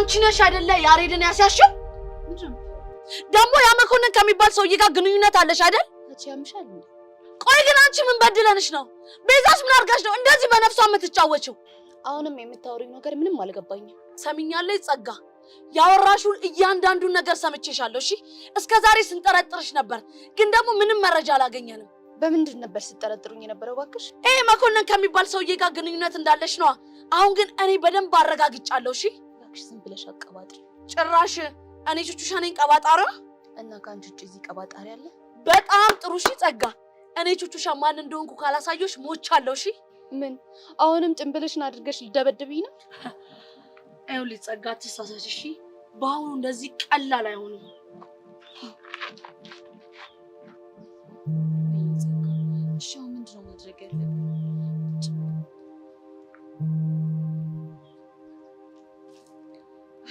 አንቺ ነሽ አይደለ ያሬድን ያስያሽው? ደግሞ ያ መኮንን ከሚባል ሰውዬ ጋር ግንኙነት አለሽ አይደል? አንቺ ያምሻል። ቆይ ግን አንቺ ምን በድለንሽ ነው? ቤዛስ ምን አርጋሽ ነው እንደዚህ በነፍሷ የምትጫወቺው? አሁንም የምታወሪው ነገር ምንም አልገባኝም። ሰሚኛለሽ ጸጋ፣ ያወራሹን እያንዳንዱን ነገር ሰምቼሻለሁ። እሺ እስከዛሬ ስንጠረጥርሽ ነበር፣ ግን ደግሞ ምንም መረጃ አላገኘንም። በምንድን ነበር ስትጠረጥሩኝ የነበረው ባክሽ? መኮንን ከሚባል ሰውዬ ጋር ግንኙነት እንዳለሽ ነው። አሁን ግን እኔ በደንብ አረጋግጫለሁ። እሺ ባክሽ ዝም ብለሽ አቀባጥሪ። ጭራሽ እኔ ቹቹሻ ነኝ ቀባጣሪ? እና ካንቺ ውጪ እዚህ ቀባጣሪ አለ? በጣም ጥሩ። እሺ ጸጋ፣ እኔ ቹቹሻ ማን እንደሆንኩ ካላሳየሽ ሞቻለሁ። እሺ ምን አሁንም ጭንብልሽን አድርገሽ ልደበድብኝ ነው? ይኸውልሽ ጸጋ አትሳሳች። እሺ በአሁኑ እንደዚህ ቀላል አይሆንም። እሺ ምንድን ነው ማድረግ ያለብኝ?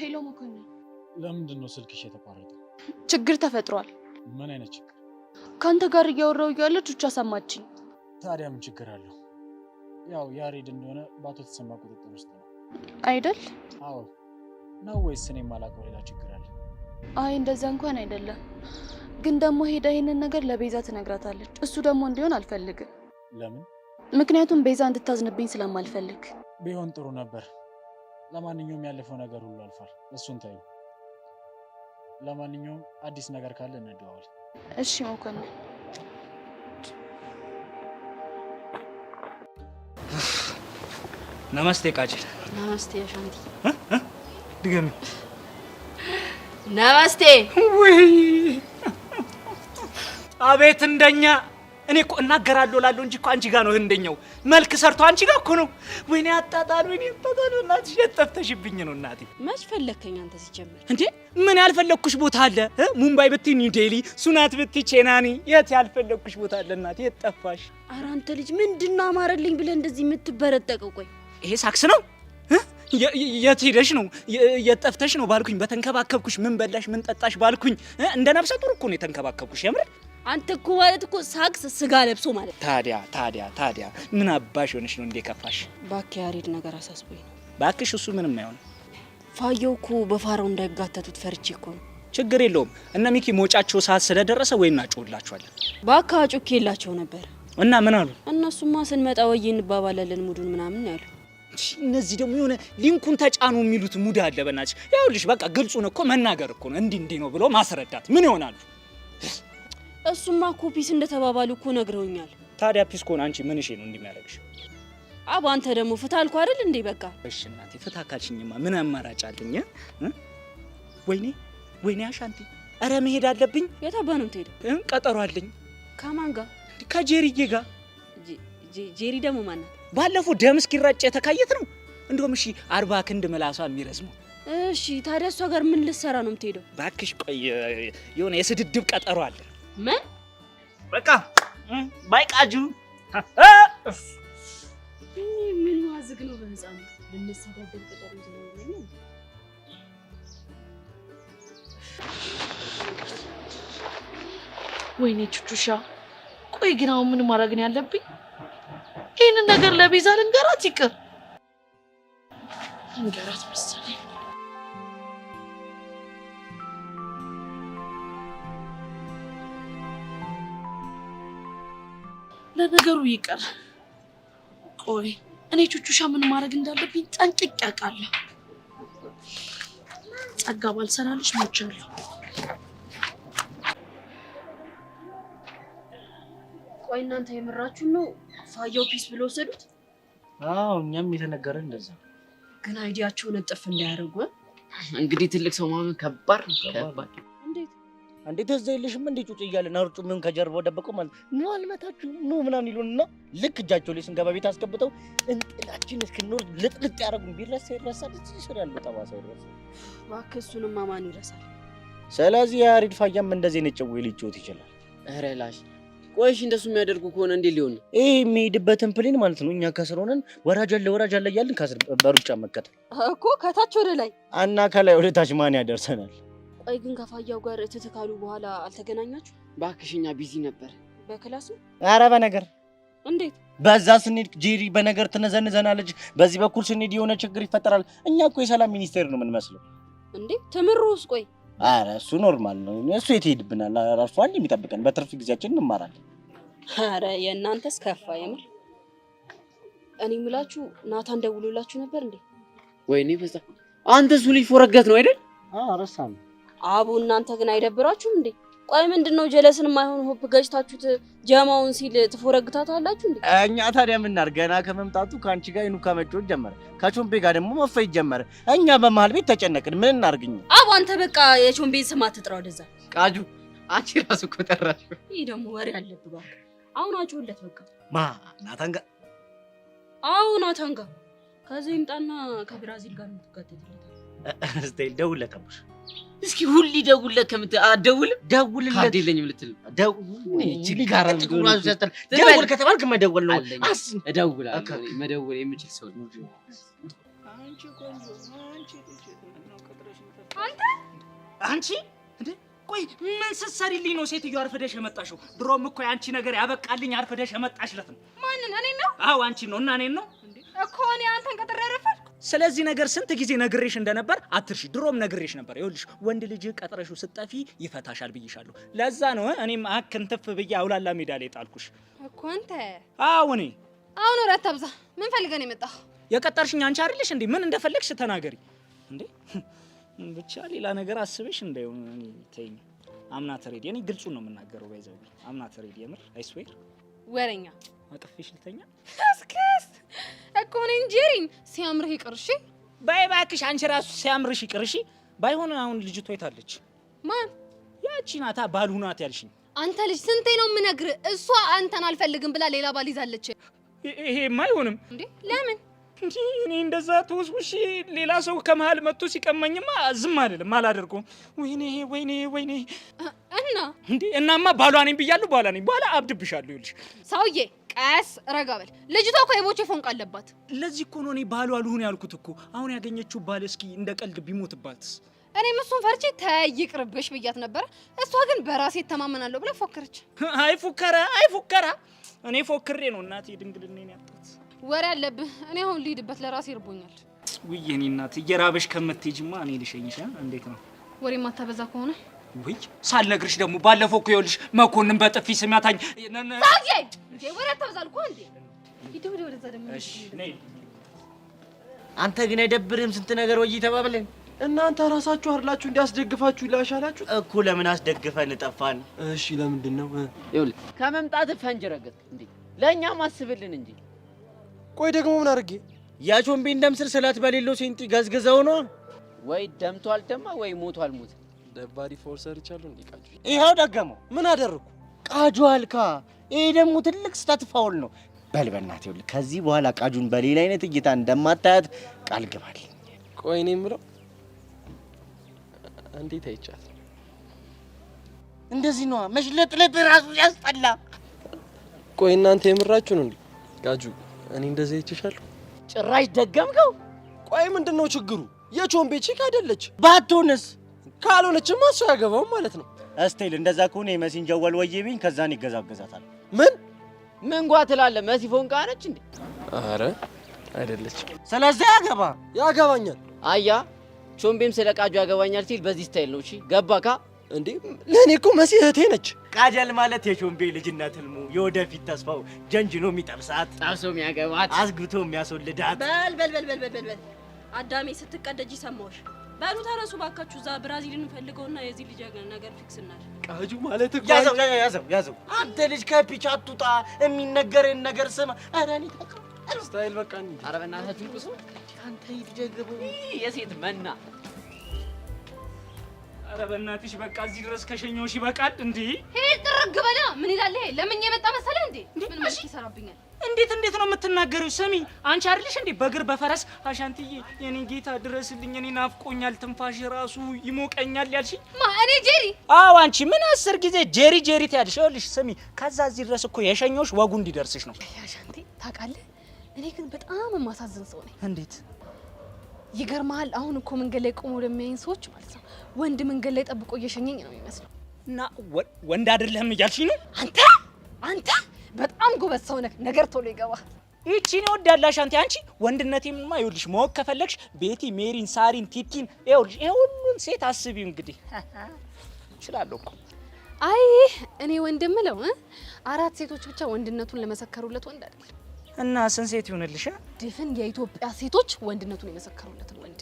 ሄሎ መኮንን፣ ለምንድን ነው ስልክሽ የተቋረጠው? ችግር ተፈጥሯል። ምን አይነት ችግር? ካንተ ጋር እያወራሁ እያለ ቹቻ ሰማችኝ። ታዲያ ምን ችግር አለው? ያው ያሬድ እንደሆነ በአቶ ተሰማ ቁጥጥር ውስጥ ነው አይደል? አዎ። ነው ወይስ እኔ የማላውቀው ሌላ ችግር አለ? አይ እንደዛ እንኳን አይደለም፣ ግን ደግሞ ሄዳ ይሄንን ነገር ለቤዛ ትነግራታለች። እሱ ደግሞ እንዲሆን አልፈልግም። ለምን? ምክንያቱም ቤዛ እንድታዝንብኝ ስለማልፈልግ። ቢሆን ጥሩ ነበር። ለማንኛውም ያለፈው ነገር ሁሉ አልፏል፣ እሱን ታዩ። ለማንኛውም አዲስ ነገር ካለ እንደዋወል። እሺ መኮንን። ነመስቴ ቃጭል። ነመስቴ አሻንቲ። ድገሚ። ነመስቴ። ወይ አቤት እንደኛ። እኔ እኮ እናገራለሁ ላለው እንጂ እኮ አንቺ ጋር ነው እንደኛው መልክ ሰርቶ አንቺ ጋር እኮ ነው። ወይኔ አጣጣሉ፣ ወይኔ አጣጣሉ። እናትሽ የጠፍተሽብኝ ነው እናቴ። መች ፈለከኝ አንተ ሲጀምር? እንዴ ምን ያልፈለኩሽ ቦታ አለ? ሙምባይ ብትይ ኒው ዴሊ፣ ሱናት ብትይ ቼናኒ፣ የት ያልፈለኩሽ ቦታ አለ እናቴ? የት ጠፋሽ? ኧረ አንተ ልጅ ምንድነው አማረልኝ ብለህ እንደዚህ የምትበረጠቀው? ቆይ ይሄ ሳክስ ነው? የት ሄደሽ ነው? የት ጠፍተሽ ነው ባልኩኝ በተንከባከብኩሽ፣ ምን በላሽ ምን ጠጣሽ ባልኩኝ እንደ ነፍሰ ጡር እኮ ነው የተንከባከብኩሽ። የምር አንተ እኮ ማለት እኮ ሳክስ ስጋ ለብሶ ማለት። ታዲያ ምን አባሽ ሆነሽ ነው እንዴ ከፋሽ? ባክ ያሬድ ነገር አሳስቦኝ ነው። ባክሽ እሱ ምንም አይሆንም። ፋየው እኮ በፋራው እንዳይጋተቱት ፈርቼ እኮ ነው። ችግር የለውም። እነ ሚኪ ሞጫቸው ሰዓት ስለደረሰ ወይ እናጮህላችኋለን። ባካ ጮኬላቸው ነበር። እና ምን አሉ? እነሱማ ስንመጣ ወይ እንባባላለን ሙዱን ምናምን ያሉ። እነዚህ ደግሞ የሆነ ሊንኩን ተጫኑ የሚሉት ሙድ አለ። በእናትሽ ያውልሽ በቃ ግልጹን እኮ መናገር እኮ ነው። እንዲህ ነው ብሎ ማስረዳት ምን ይሆናሉ? እሱማ እኮ ፒስ እንደተባባሉ እኮ ነግረውኛል። ታዲያ ፒስ ኮን አንቺ ምን እሺ ነው እንደሚያደርግሽ? አባ አንተ ደግሞ ፍታ አልኩ አይደል እንዴ? በቃ እሺ እናቴ ፍታ ካልሽኝማ ምን አማራጭ አለኝ? ወይኔ አሻንቲ፣ አረ መሄድ አለብኝ። የት አባ ነው የምትሄደው? ቀጠሮ አለኝ። ከማን ጋር? ከጄሪዬ ጋር። ጄሪ ደግሞ ማን ናት? ባለፈው ደም እስኪራጭ የተካየት ነው። እንደውም እሺ 40 ክንድ ምላሷ የሚረዝመው። እሺ ታዲያ እሷ ጋር ምን ልትሰራ ነው የምትሄደው? ባክሽ ቆይ የሆነ የስድድብ ቀጠሮ አለ። ምን? በቃ ባይቃጁ ምን ዋዝግ ነው በህፃኑ ልንሰዳደብ ቀጠሮ ይዘው። ወይኔ ቹቹሻ፣ ቆይ ግን አሁን ምን ማድረግ ነው ያለብኝ? ይሄንን ነገር ለቤዛ ልንገራት ይቅር ልንገራት መሰለኝ። ለነገሩ ይቅር። ቆይ እኔ ቹቹሻ ምን ማድረግ እንዳለብኝ ጠንቅቄ አውቃለሁ። ጸጋ ባልሰራልሽ ሞቻለሁ። ቆይ እናንተ የምራችሁ ነው ፋየው ፒስ ብሎ ወሰዱት? አዎ እኛም የተነገረን እንደዛ። ግን አይዲያቸውን እጥፍ እንዳያደርጉ። እንግዲህ ትልቅ ሰው ማመን ከባድ ነው። እንዴት እዛ የለሽም እንዴ ጩጭ እያለ ናርጩ ምን ከጀርባው ደበቀው ማለት ነው። አልመታችሁ ነው ምናምን ይሉንና ልክ እጃቸው ላይ ስንገባ ቤት አስገብተው እንጥላችን እስክንኖር ልጥልጥ ያደርጉን። ቢረሳ ይረሳል። እዚህ ስር ያለው ጠባሳ ይረሳል። እባክህ እሱንማ ማን ይረሳል? ስለዚህ ያሬድ ፋያም እንደዚህ ነው ጨው ሊጮት ይችላል። ኧረ ላሽ ቆይሽ እንደሱ የሚያደርጉ ከሆነ እንዴ ሊሆን ነው? ይሄ የሚሄድበትን ፕሌን ማለት ነው። እኛ ከስር ሆነን ወራጅ አለ እያልን ከስር በሩጫ መከተል እኮ ከታች ወደ ላይ እና ከላይ ወደ ታች ማን ያደርሰናል? ቆይ ግን ከፋያው ጋር እትትካሉ በኋላ አልተገናኛችሁ? ባክሽኛ ቢዚ ነበር። በክላስ ነው? ኧረ በነገር እንዴት? በዛ ስንሄድ ጄሪ በነገር ትነዘንዘናለች፣ በዚህ በኩል ስንሄድ የሆነ ችግር ይፈጠራል። እኛ እኮ የሰላም ሚኒስቴር ነው የምንመስለው። እንዴ ተምሮስ? ቆይ ኧረ እሱ ኖርማል ነው። እሱ የት ሄድብናል? ራሱ አንድ የሚጠብቀን በትርፍ ጊዜያችን እንማራለን። ኧረ የእናንተስ ከፋ የምር። እኔ የምላችሁ ናታን ደውሎላችሁ ነበር እንዴ? ወይኔ በዛ አንተ እሱ ልጅ ፎረገት ነው አይደል? ረሳን። አቡ እናንተ ግን አይደብራችሁም እንዴ? ቆይ ምንድነው ጀለስን የማይሆን ሆፕ ገጭታችሁት ጀማውን ሲል ትፎረግታታላችሁ እንዴ? እኛ ታዲያ ምን እናድርግ? ገና ከመምጣቱ ከአንቺ ጋር ይኑ ከመጮት ጀመረ፣ ከቾምቤ ጋር ደግሞ መፈየት ጀመረ። እኛ በመሀል ቤት ተጨነቅን። ምን እናድርግኝ? አቡ አንተ በቃ የቾምቤን ስም አትጥራ ወደዛ። ቃጁ አንቺ ራሱ እኮ ጠራሽ። ይሄ ደግሞ ወሬ አለብህ እባክህ። አሁን አጭውለት በቃ ናታን ጋር ናታን ጋር ከዚህ ይምጣና ከብራዚል ጋር የምትጋደልለት ስቴል ደውልለት አቡሽ። እስኪ ሁሌ ደውልለት አትደውልም? ደውልለት ካርድ የለኝም ልትል ደውል ከተባልክ መደወል ነው። እደውላለሁ። መደወል የምችል ሰው ነው። አንቺ እንዴ ቆይ ምን ስትሰሪልኝ ነው ሴትዮ አርፈደሽ የመጣሽው? ድሮም እኮ ያንቺ ነገር ያበቃልኝ አርፈደሽ የመጣሽለት ነው። ማንን? እኔ ነው? አዎ አንቺ ነው። እና እኔን ነው እኮ እኔ አንተን ቀጥሬ ያረፈልኩ። ስለዚህ ነገር ስንት ጊዜ ነግሬሽ እንደነበር አትርሺ። ድሮም ነግሬሽ ነበር። ይኸውልሽ ወንድ ልጅ ቀጥረሽው ስጠፊ ይፈታሻል ብዬሻለሁ። ለዛ ነው እኔም አክንተፍ ብዬ አውላላ ሜዳ ላይ ጣልኩሽ እኮ አንተ። አዎ እኔ አሁን ወራት አብዛ። ምን ፈልገህ ነው የመጣህ? የቀጠርሽኝ አንቺ አይደለሽ እንዴ? ምን እንደፈለግሽ ተናገሪ እንዴ። ብቻ ሌላ ነገር አስበሽ እንዳይሆን ተይኝ። አምናት ሬዲ። እኔ ግልጹን ነው የምናገረው። ባይዘው አምናት ሬዲ። የምር አይስዌር ወረኛ አቅፌሽ ልተኛ እስከስ እኮ ነው እንጀሪን ሲያምርህ ይቅር። እሺ ባይ እባክሽ። አንቺ ራሱ ሲያምርሽ ይቅር። እሺ ባይሆን አሁን ልጅቷ የታለች? ማን? ያቺ ናታ ባል ሁናት ያልሽኝ። አንተ ልጅ ስንቴ ነው የምነግርህ? እሷ አንተን አልፈልግም ብላ ሌላ ባል ይዛለች። ይሄማ አይሆንም እንዴ። ለምን እንዴ? እኔ እንደዛ ተወስውሽ ሌላ ሰው ከመሃል መጥቶ ሲቀመኝማ ዝም አልልም፣ አላደርገውም። ወይኔ ወይኔ ወይኔ። እና እንዴ እናማ ባሏ ነኝ ብያለሁ። በኋላ ነኝ በኋላ አብድብሻለሁ። ይልሽ ሰውዬ ቀስ ረጋ በል። ልጅቷ እኮ የቦቼ ፎንቅ አለባት። ለዚህ እኮ ነው እኔ ባሏ ልሁን ያልኩት እኮ። አሁን ያገኘችው ባል እስኪ እንደ ቀልድ ቢሞትባትስ? እኔም እሱን ፈርቼ ተይቅርብሽ ብያት ነበር። እሷ ግን በራሴ ተማመናለሁ ብላ ፎከረች። አይ ፉከራ። እኔ ፎክሬ ነው እናቴ ድንግልናዬን ያጣት። ወሬ አለብህ። እኔ አሁን ልሂድበት፣ ለራሴ ይርቦኛል። ውይ የኔ እናት እየራበሽ ከምትሄጂማ እኔ ልሸኝሽ። እንዴት ነው ወሬ ማታበዛ ከሆነ? ውይ ሳልነግርሽ ደግሞ ባለፈው እኮ ይኸውልሽ መኮንን በጥፊ ስሚያታኝ። ታውዬ እንዴ ወሬ አታበዛል እኮ እንዴ። ሂድ ወደዛ ደግሞ። እሺ ነይ። አንተ ግን አይደብርህም? ስንት ነገር ወይ ተባብለን እናንተ ራሳችሁ አይደላችሁ እንዲያስደግፋችሁ ይላሻላችሁ እኮ። ለምን አስደግፈን ጠፋን? እሺ ለምንድን ነው? ይኸውልህ ከመምጣት ፈንጅ ረገጥ እንዴ። ለእኛም አስብልን እንጂ። ቆይ ደግሞ ምን አድርጌ? ያቾምቤን ደም ስር ስላት በሌለው ሴንጢ ገዝግዘው ነው ወይ ደምቷል ደማ ወይ ሞቷል ሞት። ደባሪ ፎርሰር ይቻሉ እንዲቃጁ። ይሄው ደገመው። ምን አደረኩ? ቃጁ አልካ። ይሄ ደግሞ ትልቅ ስህተት ፋውል ነው። በል በእናትህ ይኸውልህ ከዚህ በኋላ ቃጁን በሌላ አይነት እይታ እንደማታያት ቃል ግባልኝ። ቆይ እኔ የምለው እንዴት አይቻት? እንደዚህ ነው መሽለጥለጥ ራሱ ያስጠላ። ቆይ እናንተ የምራችሁ ነው እንዴ? ቃጁ እኔ እንደዚህ አይቻለሁ። ጭራሽ ደገምከው? ቆይ ምንድነው ችግሩ? የቾምቤ ቺክ አይደለች? ባትሆንስ? ካልሆነችማ እሱ ያገባው ማለት ነው። እስቴል እንደዛ ከሆነ የመሲን ጀወል ወይቤኝ ከዛን ይገዛገዛታል። ምን ጓ ትላለህ? መሲ ፎንቃ ነች እንዴ? አረ አይደለች። ስለዚህ ያገባኛል። አያ ቾምቤም ስለ ቃጁ ያገባኛል ሲል በዚህ ስታይል ነው። እሺ ገባካ እንዴ? ለኔ እኮ መሲ እህቴ ነች። ቃጀል ማለት የቾምቤ ልጅነት ህልሙ፣ የወደፊት ተስፋው፣ ጀንጅኖ የሚጠብሳት፣ ጣብሶ የሚያገባት፣ አስግቶ የሚያስወልዳት። በል አዳሜ ስትቀደጂ ሰማሁሽ። በሉ ተነሱ ባካችሁ። እዛ ብራዚልን ፈልገውና የዚህ ልጅ ነገር ፊክስ እናድርግ። ቃጁ ማለት እኮ ያዘው። አንተ ልጅ ከፒች አትውጣ፣ የሚነገርን ነገር ስማ። አራኒ ስታይል በቃ እንዴ። ኧረ በእናትህ ልቁሱ አንተ ይትጀግቡ የሴት መና። ኧረ በእናትሽ በቃ እዚህ ድረስ ከሸኘሁሽ ይበቃል። እንዴ ሄድ ጥርግ በላ። ምን ይላል ይሄ? ለምን የመጣ መሰለህ እንዴ? ምን ማለት ይሰራብኛል? እንዴት ነው የምትናገሪው? ስሚ አንቺ አይደልሽ እንዴ በእግር በፈረስ አሻንትዬ የኔ ጌታ ድረስልኝ፣ እኔ ናፍቆኛል፣ ትንፋሽ ራሱ ይሞቀኛል ያልሽኝ? እኔ ጄሪ? አዎ አንቺ ምን 10 ጊዜ ጄሪ ትያለሽ? ይኸውልሽ ስሚ ከዛ እዚህ ድረስ እኮ የሸኘሁሽ ወጉ እንዲደርስሽ ነው። አሻንቴ ታውቃለህ፣ እኔ ግን በጣም የማሳዝን ሰው ነኝ። እንዴት ይገርምሃል? አሁን እኮ መንገድ ላይ ቆሞ ለሚያየኝ ሰዎች ማለት ነው ወንድ መንገድ ላይ ጠብቆ እየሸኘኝ ነው የሚመስለው። እና ወንድ አይደለህም እያልሽኝ ነው? አንተ በጣም ጎበዝ ሰው ነህ። ነገር ቶሎ ይገባ። ይቺን ይወዳል አሻንቲ። አንቺ ወንድነቴንማ ይኸውልሽ ማወቅ ከፈለግሽ ቤቲ፣ ሜሪን፣ ሳሪን፣ ቲቲን ይኸውልሽ ይሄ ሁሉን ሴት አስቢው እንግዲህ እችላለሁ እኮ። አይ እኔ ወንድም ነው 4 ሴቶች ብቻ ወንድነቱን ለመሰከሩለት ወንድ አይደል። እና ስንት ሴት ይሆንልሽ? ድፍን የኢትዮጵያ ሴቶች ወንድነቱን የመሰከሩለት ወንድ።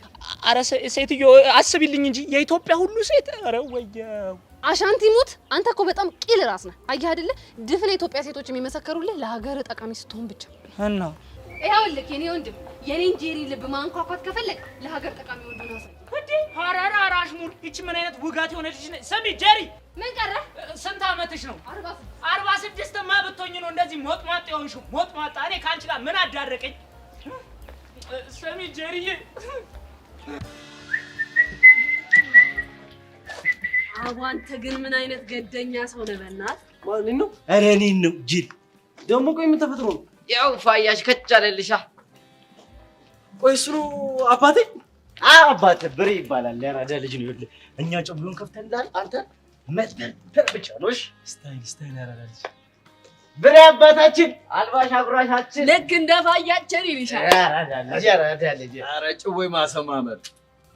አረ ሴትዮ አስቢልኝ እንጂ የኢትዮጵያ ሁሉ ሴት። አረ ወየው አሻንቲ ሙት። አንተ እኮ በጣም ቂል ራስ ነህ። አየህ አይደለ? ድፍን የኢትዮጵያ ሴቶች የሚመሰከሩልህ ለሀገር ጠቃሚ ስትሆን ብቻ እና ይኸውልህ የኔ ወንድም የኔን ጄሪ ልብ ማንኳኳት ከፈለግ ለሀገር ጠቃሚ ወንድ ነው። እንዴ ሀራራ አራሽሙር ይቺ ምን አይነት ውጋት የሆነ ልጅ ነሽ? ስሚ ጄሪ፣ ምን ቀረ? ስንት አመትሽ ነው? 46 ማ ብትሆኚ ነው እንደዚህ ሞጥሟጥ የሆንሽው? ሞጥሟጥ እኔ ካንቺ ጋር ምን አዳረቀኝ? ስሚ ጄሪዬ፣ አንተ ግን ምን አይነት ገደኛ ሰው ነህ? በእናትህ ማን ነው? ኧረ እኔን ነው ጅል። ደግሞ ቆይ ምን ተፈጥሮ ነው? ያው ፋያሽ ከች አለልሻ። ቆይ እሱ ነው አባቴ? አባቴ ብሬ ይባላል። ያራዳ ልጅ ነው። ይኸውልህ እኛ ጨብሉን ከፍተንላል። አንተ መጥበል ብቻ ነው። እሺ ስታይል ያራዳ ልጅ ብሬ አባታችን፣ አልባሽ አጉራሻችን ልክ እንደ ፋያችን ይልሻል። ያራዳ ልጅ። ኧረ ጭዌ ማሰማመር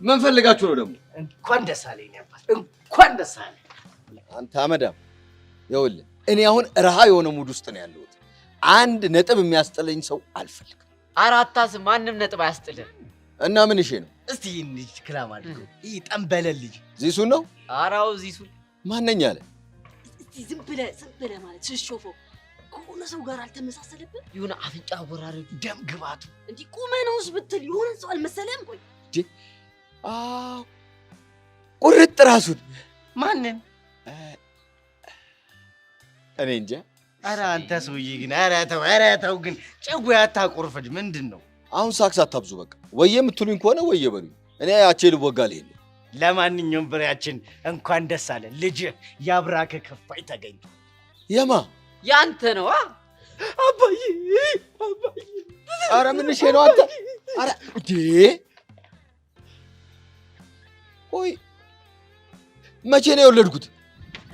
ምን ፈልጋችሁ ነው ደግሞ? እንኳን ደስ አለኝ አባት፣ እንኳን ደስ አለኝ። አንተ አመዳም፣ ይኸውልህ እኔ አሁን ረሃ የሆነ ሙድ ውስጥ ነው ያለሁት። አንድ ነጥብ የሚያስጥለኝ ሰው አልፈልግም። አራታስ ማንም ነጥብ አያስጥልህ። እና ምን እሺ ነው? እስቲ እንጂ ክላም አድርገው። ይሄ ጠንበለል ልጅ ዚሱን ነው? አራው ዚሱ ማንኛ አለ? እስቲ ዝም ብለህ ማለት ሽሾፈው ከሆነ ሰው ጋር አልተመሳሰለብን? ይሁን አፍንጫ ወራረዱ ደም ግባቱ እንዲህ ቁመናውስ ብትል የሆነ ሰው አልመሰለም? ቆይ ቁርጥ ራሱን ማንን? እኔ እንጃ። ኧረ አንተ ሰውዬ ግን ኧረ ተው ግን ጭዌ አታቆርፈድ። ምንድን ነው አሁን? ሳክስ አታብዙ። በቃ ወየ የምትሉኝ ከሆነ ወየ በሉኝ። እኔ ያቼ ልወጋ ልሄድ ነው። ለማንኛውም ብሬያችን እንኳን ደስ አለ። ልጅ ያብራከ ከፋይ ተገኝቶ። የማ ያንተ ነው አባዬ። ኧረ ምን እሺ ነው አንተ? ኧረ እንዴ ቆይ መቼ ነው የወለድኩት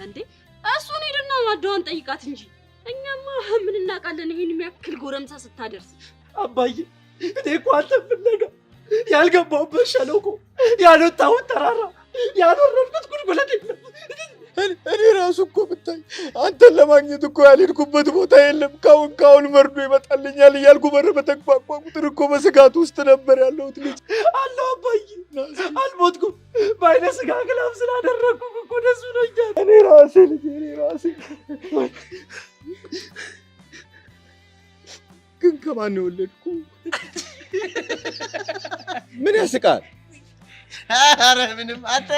እንዴ? እሱን ሄድና ማዳዋን ጠይቃት እንጂ እኛማ ምን እናውቃለን? ይሄን የሚያክል ጎረምሳ ስታደርስ። አባዬ እኔ እኮ አንተ ፍለጋ ያልገባሁበት ሸለቆ ያልወጣሁት ተራራ ያልወረድኩት ጉድጓድ የለም። እኔ ራሱ እኮ ብታይ አንተን ለማግኘት እኮ ያልሄድኩበት ቦታ የለም። ካሁን መርዶ ይመጣልኛል እያልኩ በር በተንኳኳ ቁጥር እኮ በስጋት ውስጥ ነበር ያለሁት። ልጅ አለሁ አባዬ፣ አልሞትኩም። በዓይነ ስጋ ግላብ ስላደረግኩ እኮ ደስ ብሎኛል። እኔ ራሴ ግን ከማን ነው የወለድኩ? ምን ያስቃል? ኧረ ምንም። አንተ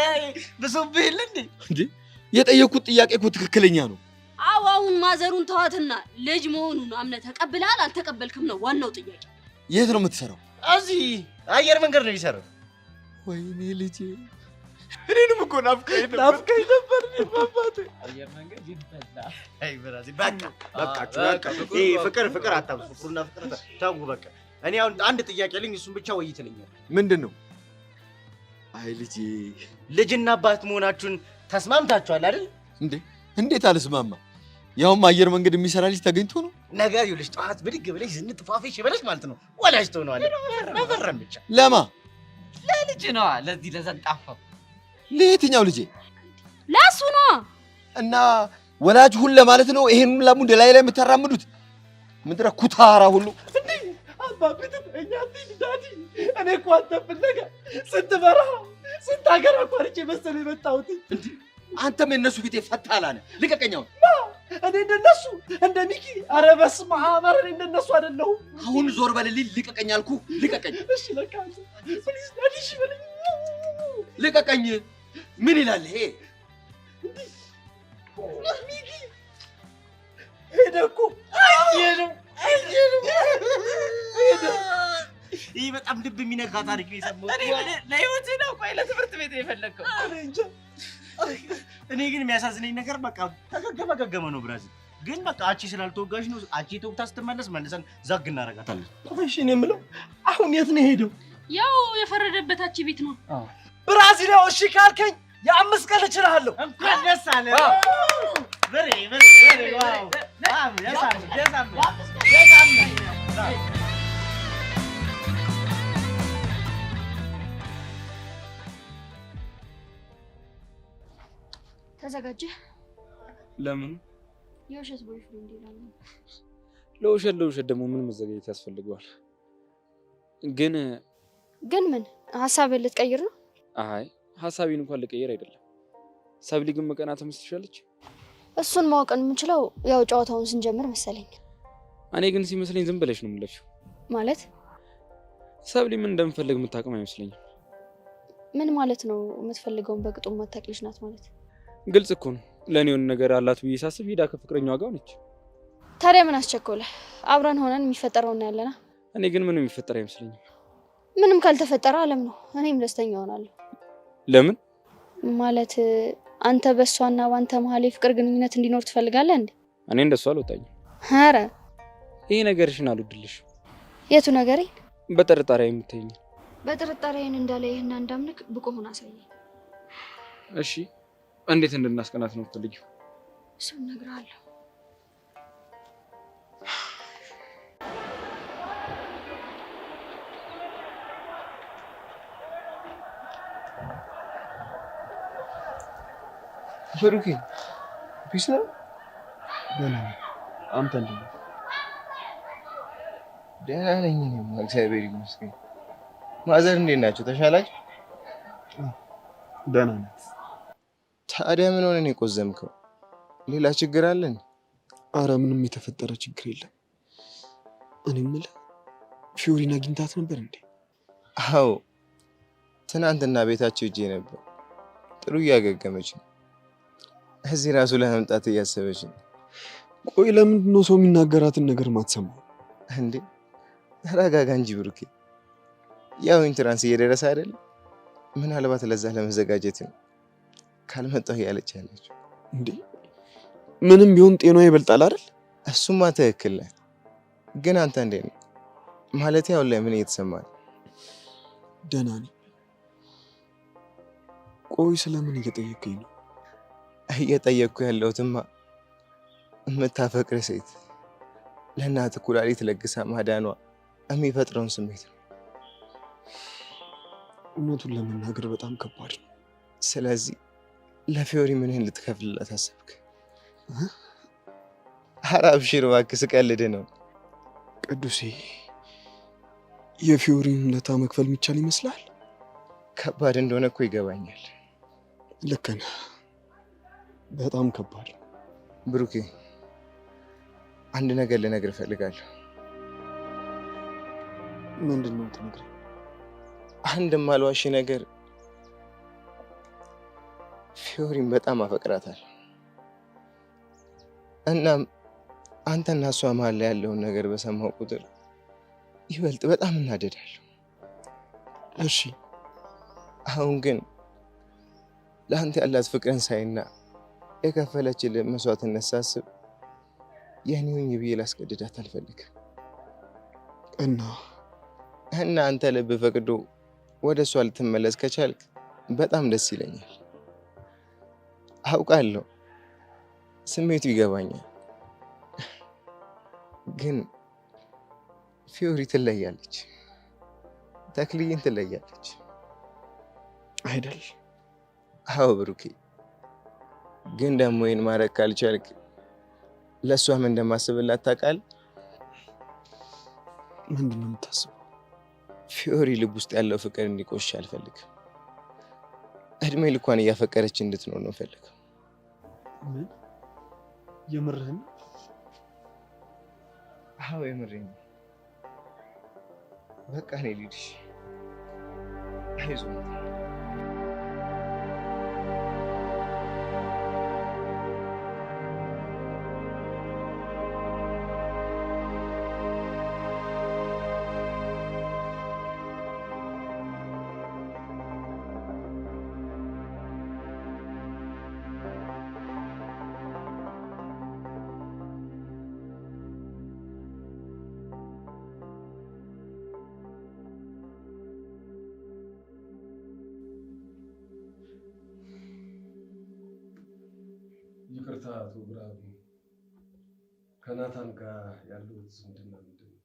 ብሶብህ የለ እንዴ? የጠየኩት ጥያቄ እኮ ትክክለኛ ነው። አዎ አሁን ማዘሩን ተዋትና ልጅ መሆኑን አምነህ ተቀብለሃል አልተቀበልክም ነው ዋናው ጥያቄ። የት ነው የምትሰራው? እዚህ አየር መንገድ ነው የሚሰራው። ወይኔ ልጄ፣ እኔንም እኮ ናፍቀኝ ነበር። ማባቴ አየር መንገድ ይበላ። አይ ብራዚ በቃ ይሄ ፍቅር አታብዙ። ፍቅሩና ፍቅር ታው በቃ። እኔ አሁን አንድ ጥያቄ ልኝ፣ እሱን ብቻ ወይ ትለኛለህ። ምንድን ነው? አይ ልጄ፣ ልጅና አባት መሆናችሁን ተስማምታችኋል አይደል? እንዴት አልስማማ? ያውም አየር መንገድ የሚሰራ ልጅ ተገኝቶ ነው። ነገር ይኸውልሽ፣ ጠዋት ብድግ ብለሽ ዝንጥ ፏፊሽ ይበለሽ ማለት ነው። ወላጅ ትሆነዋለሽ። ነፈረም ብቻ ለማ ለልጅ ነዋ። ለዚህ ለዘንጣፋው ለየትኛው ልጄ? ለሱ ነዋ። እና ወላጅ ሁሉ ለማለት ነው። ይሄን ሁሉ ሙድ ላይ የምታራምዱት ምድረ ኩታራ ሁሉ እንዴ! አባብት እኛት ዳዲ እኔ እኮ አንተ ፍለጋ ስንት በረሃ ስንት ሀገር አቋርጬ መሰለኝ የመጣሁት። አንተም የነሱ ፊት ፈታላነ ልቀቀኛው። እኔ እንደነሱ እንደ ሚኪ። ኧረ በስመ አብ! እኔ እንደነሱ አይደለሁም። አሁን ዞር በልልኝ። ልቀቀኝ አልኩ። ልቀቀኝ። እሺ በቃ ፕሊዝ ዳዲ፣ እሺ በለኝ። ልቀቀኝ። ምን ይላል ይሄ? ሚኪ ሄደ እኮ ሄደ። ይህ በጣም ልብ የሚነካ ታሪክ ነው የሰማሁት። ለህይወት ነው። ቆይ ለትምህርት ቤት የፈለግከው? እኔ ግን የሚያሳዝነኝ ነገር በቃ ተገገመ ነው። ብራዚል ግን በቃ አቺ ስላልተወጋሽ ነው። አቺ ተወግታ ስትመለስ መልሰን ዛግ እናደርጋታለን። እሺ እኔ የምለው አሁን የት ነው ሄደው? ያው የፈረደበት አቺ ቤት ነው። ብራዚል ያው እሺ ካልከኝ የ5 ቀን እችላለሁ። እንኳን ደስ አለ። በሬ ዋው ተዘጋጀ? ለምን? የውሸት ቦይፍሬንድ ይላል። ለውሸት ደግሞ ምን መዘጋጀት ያስፈልገዋል? ግን ምን ሀሳብህን ልትቀይር ነው? አይ ሀሳቤን እንኳን ልቀይር አይደለም። ሰብሊ ግን መቀናት ትመስልሻለች? እሱን ማወቅ የምንችለው ያው ጨዋታውን ስንጀምር መሰለኝ። እኔ ግን ሲመስለኝ ዝም ብለሽ ነው የምለፍሽው። ማለት ሰብሊ ምን እንደምፈልግ የምታውቅም አይመስለኝም። ምን ማለት ነው? የምትፈልገውን በቅጡ የማታውቅ ልጅ ናት ማለት? ግልጽ እኮ ነው። ለእኔ የሆነ ነገር አላት ብዬ ሳስብ ሄዳ ከፍቅረኛዋ ጋር ሆነች። ታዲያ ምን አስቸኮለ? አብረን ሆነን የሚፈጠረው እናያለና። እኔ ግን ምንም የሚፈጠር አይመስለኝም። ምንም ካልተፈጠረ አለም ነው። እኔም ደስተኛ ሆናለሁ። ለምን? ማለት አንተ በሷና ባንተ መሀል የፍቅር ግንኙነት እንዲኖር ትፈልጋለህ እንዴ? እኔ እንደሱ አልወጣኝም። ኧረ ይሄ ነገርሽን አልወድልሽም። የቱ ነገሬ? በጥርጣሬ የምትይኝ። በጥርጣሬን እንዳለይህና እንዳምልክ ብቁ ሆና አሳየኝ። እሺ እንዴት እንድናስቀናት ነው የምትፈልጊው? እሱን እነግርሃለሁ። ብሩኬ ፒስ ነው? አንተ እንዴት ነህ? ደህና ነኝ እኔማ እግዚአብሔር ይመስገን። ማዘር እንዴት ናቸው? ተሻላችሁ? ደህና ናት። ታዲያ ምን ሆነን የቆዘምከው? ሌላ ችግር አለን? አረ ምንም የተፈጠረ ችግር የለም። እኔ የምልህ ፊዮሪን አግኝታት ነበር እንዴ? አዎ ትናንትና ቤታቸው ሂጄ ነበር። ጥሩ እያገገመች ነው። እዚህ ራሱ ለመምጣት እያሰበች ነው። ቆይ ለምንድን ነው ሰው የሚናገራትን ነገር ማትሰማው እንዴ? ተረጋጋ እንጂ ብሩኬ። ያው ኢንትራንስ እየደረሰ አይደል? ምናልባት ለዛ ለመዘጋጀት ነው ካልመጣሁ እያለች ያለችው። እንዴ ምንም ቢሆን ጤናዋ ይበልጣል አይደል? እሱማ ትክክል ነህ። ግን አንተ እንዴት ነው? ማለት ያው ላይ ምን እየተሰማ ነው? ደህና ነኝ። ቆይ ስለምን እየጠየቀኝ ነው? እየጠየቅኩ ያለሁትማ የምታፈቅር ሴት ለእናት ኩላሊት ለግሳ ማዳኗ የሚፈጥረውን ስሜት ነው። እውነቱን ለመናገር በጣም ከባድ ነው። ስለዚህ ለፊዮሪ ምንህን ልትከፍልላት አሰብክ? ኧረ አብሽር እባክህ፣ ስቀልድ ነው። ቅዱሴ የፊዮሪን ውለታ መክፈል የሚቻል ይመስላል? ከባድ እንደሆነ እኮ ይገባኛል። ልክ ነህ፣ በጣም ከባድ። ብሩኬ አንድ ነገር ልነግርህ እፈልጋለሁ። ምንድን ነው የምትነግረኝ? አንድ የማልዋሽ ነገር፣ ፊዮሪን በጣም አፈቅራታለሁ። እናም አንተና እሷ መሀል ላይ ያለውን ነገር በሰማሁ ቁጥር ይበልጥ በጣም እናደዳለሁ። እሺ አሁን ግን ለአንተ ያላት ፍቅርን ሳይና የከፈለችልን መስዋዕትነት ሳስብ የኔ ሆኜ ብዬ ላስገድዳት አልፈልግም። እና አንተ ልብ ፈቅዶ ወደ እሷ ልትመለስ ከቻልክ በጣም ደስ ይለኛል። አውቃለሁ፣ ስሜቱ ይገባኛል። ግን ፊዮሪ ትለያለች፣ ተክልዬን ትለያለች አይደል? አዎ ብሩኬ። ግን ደግሞ ይህን ማድረግ ካልቻልክ ለእሷም እንደማስብላት ታውቃለህ። ምንድን ነው የምታስበው? ፊዮሪ ልብ ውስጥ ያለው ፍቅር እንዲቆሽ አልፈልግም። እድሜ ልኳን እያፈቀረች እንድትኖር ነው ፈልገው። ምን? የምርህን? አዎ የምሬን ነው። በቃ እኔ ልሂድሽ። አይዞህ። ይቅርታ አቶ ብርሃኑ፣ ከናታን ጋር ያለው ዝምድና ምንድን ነው?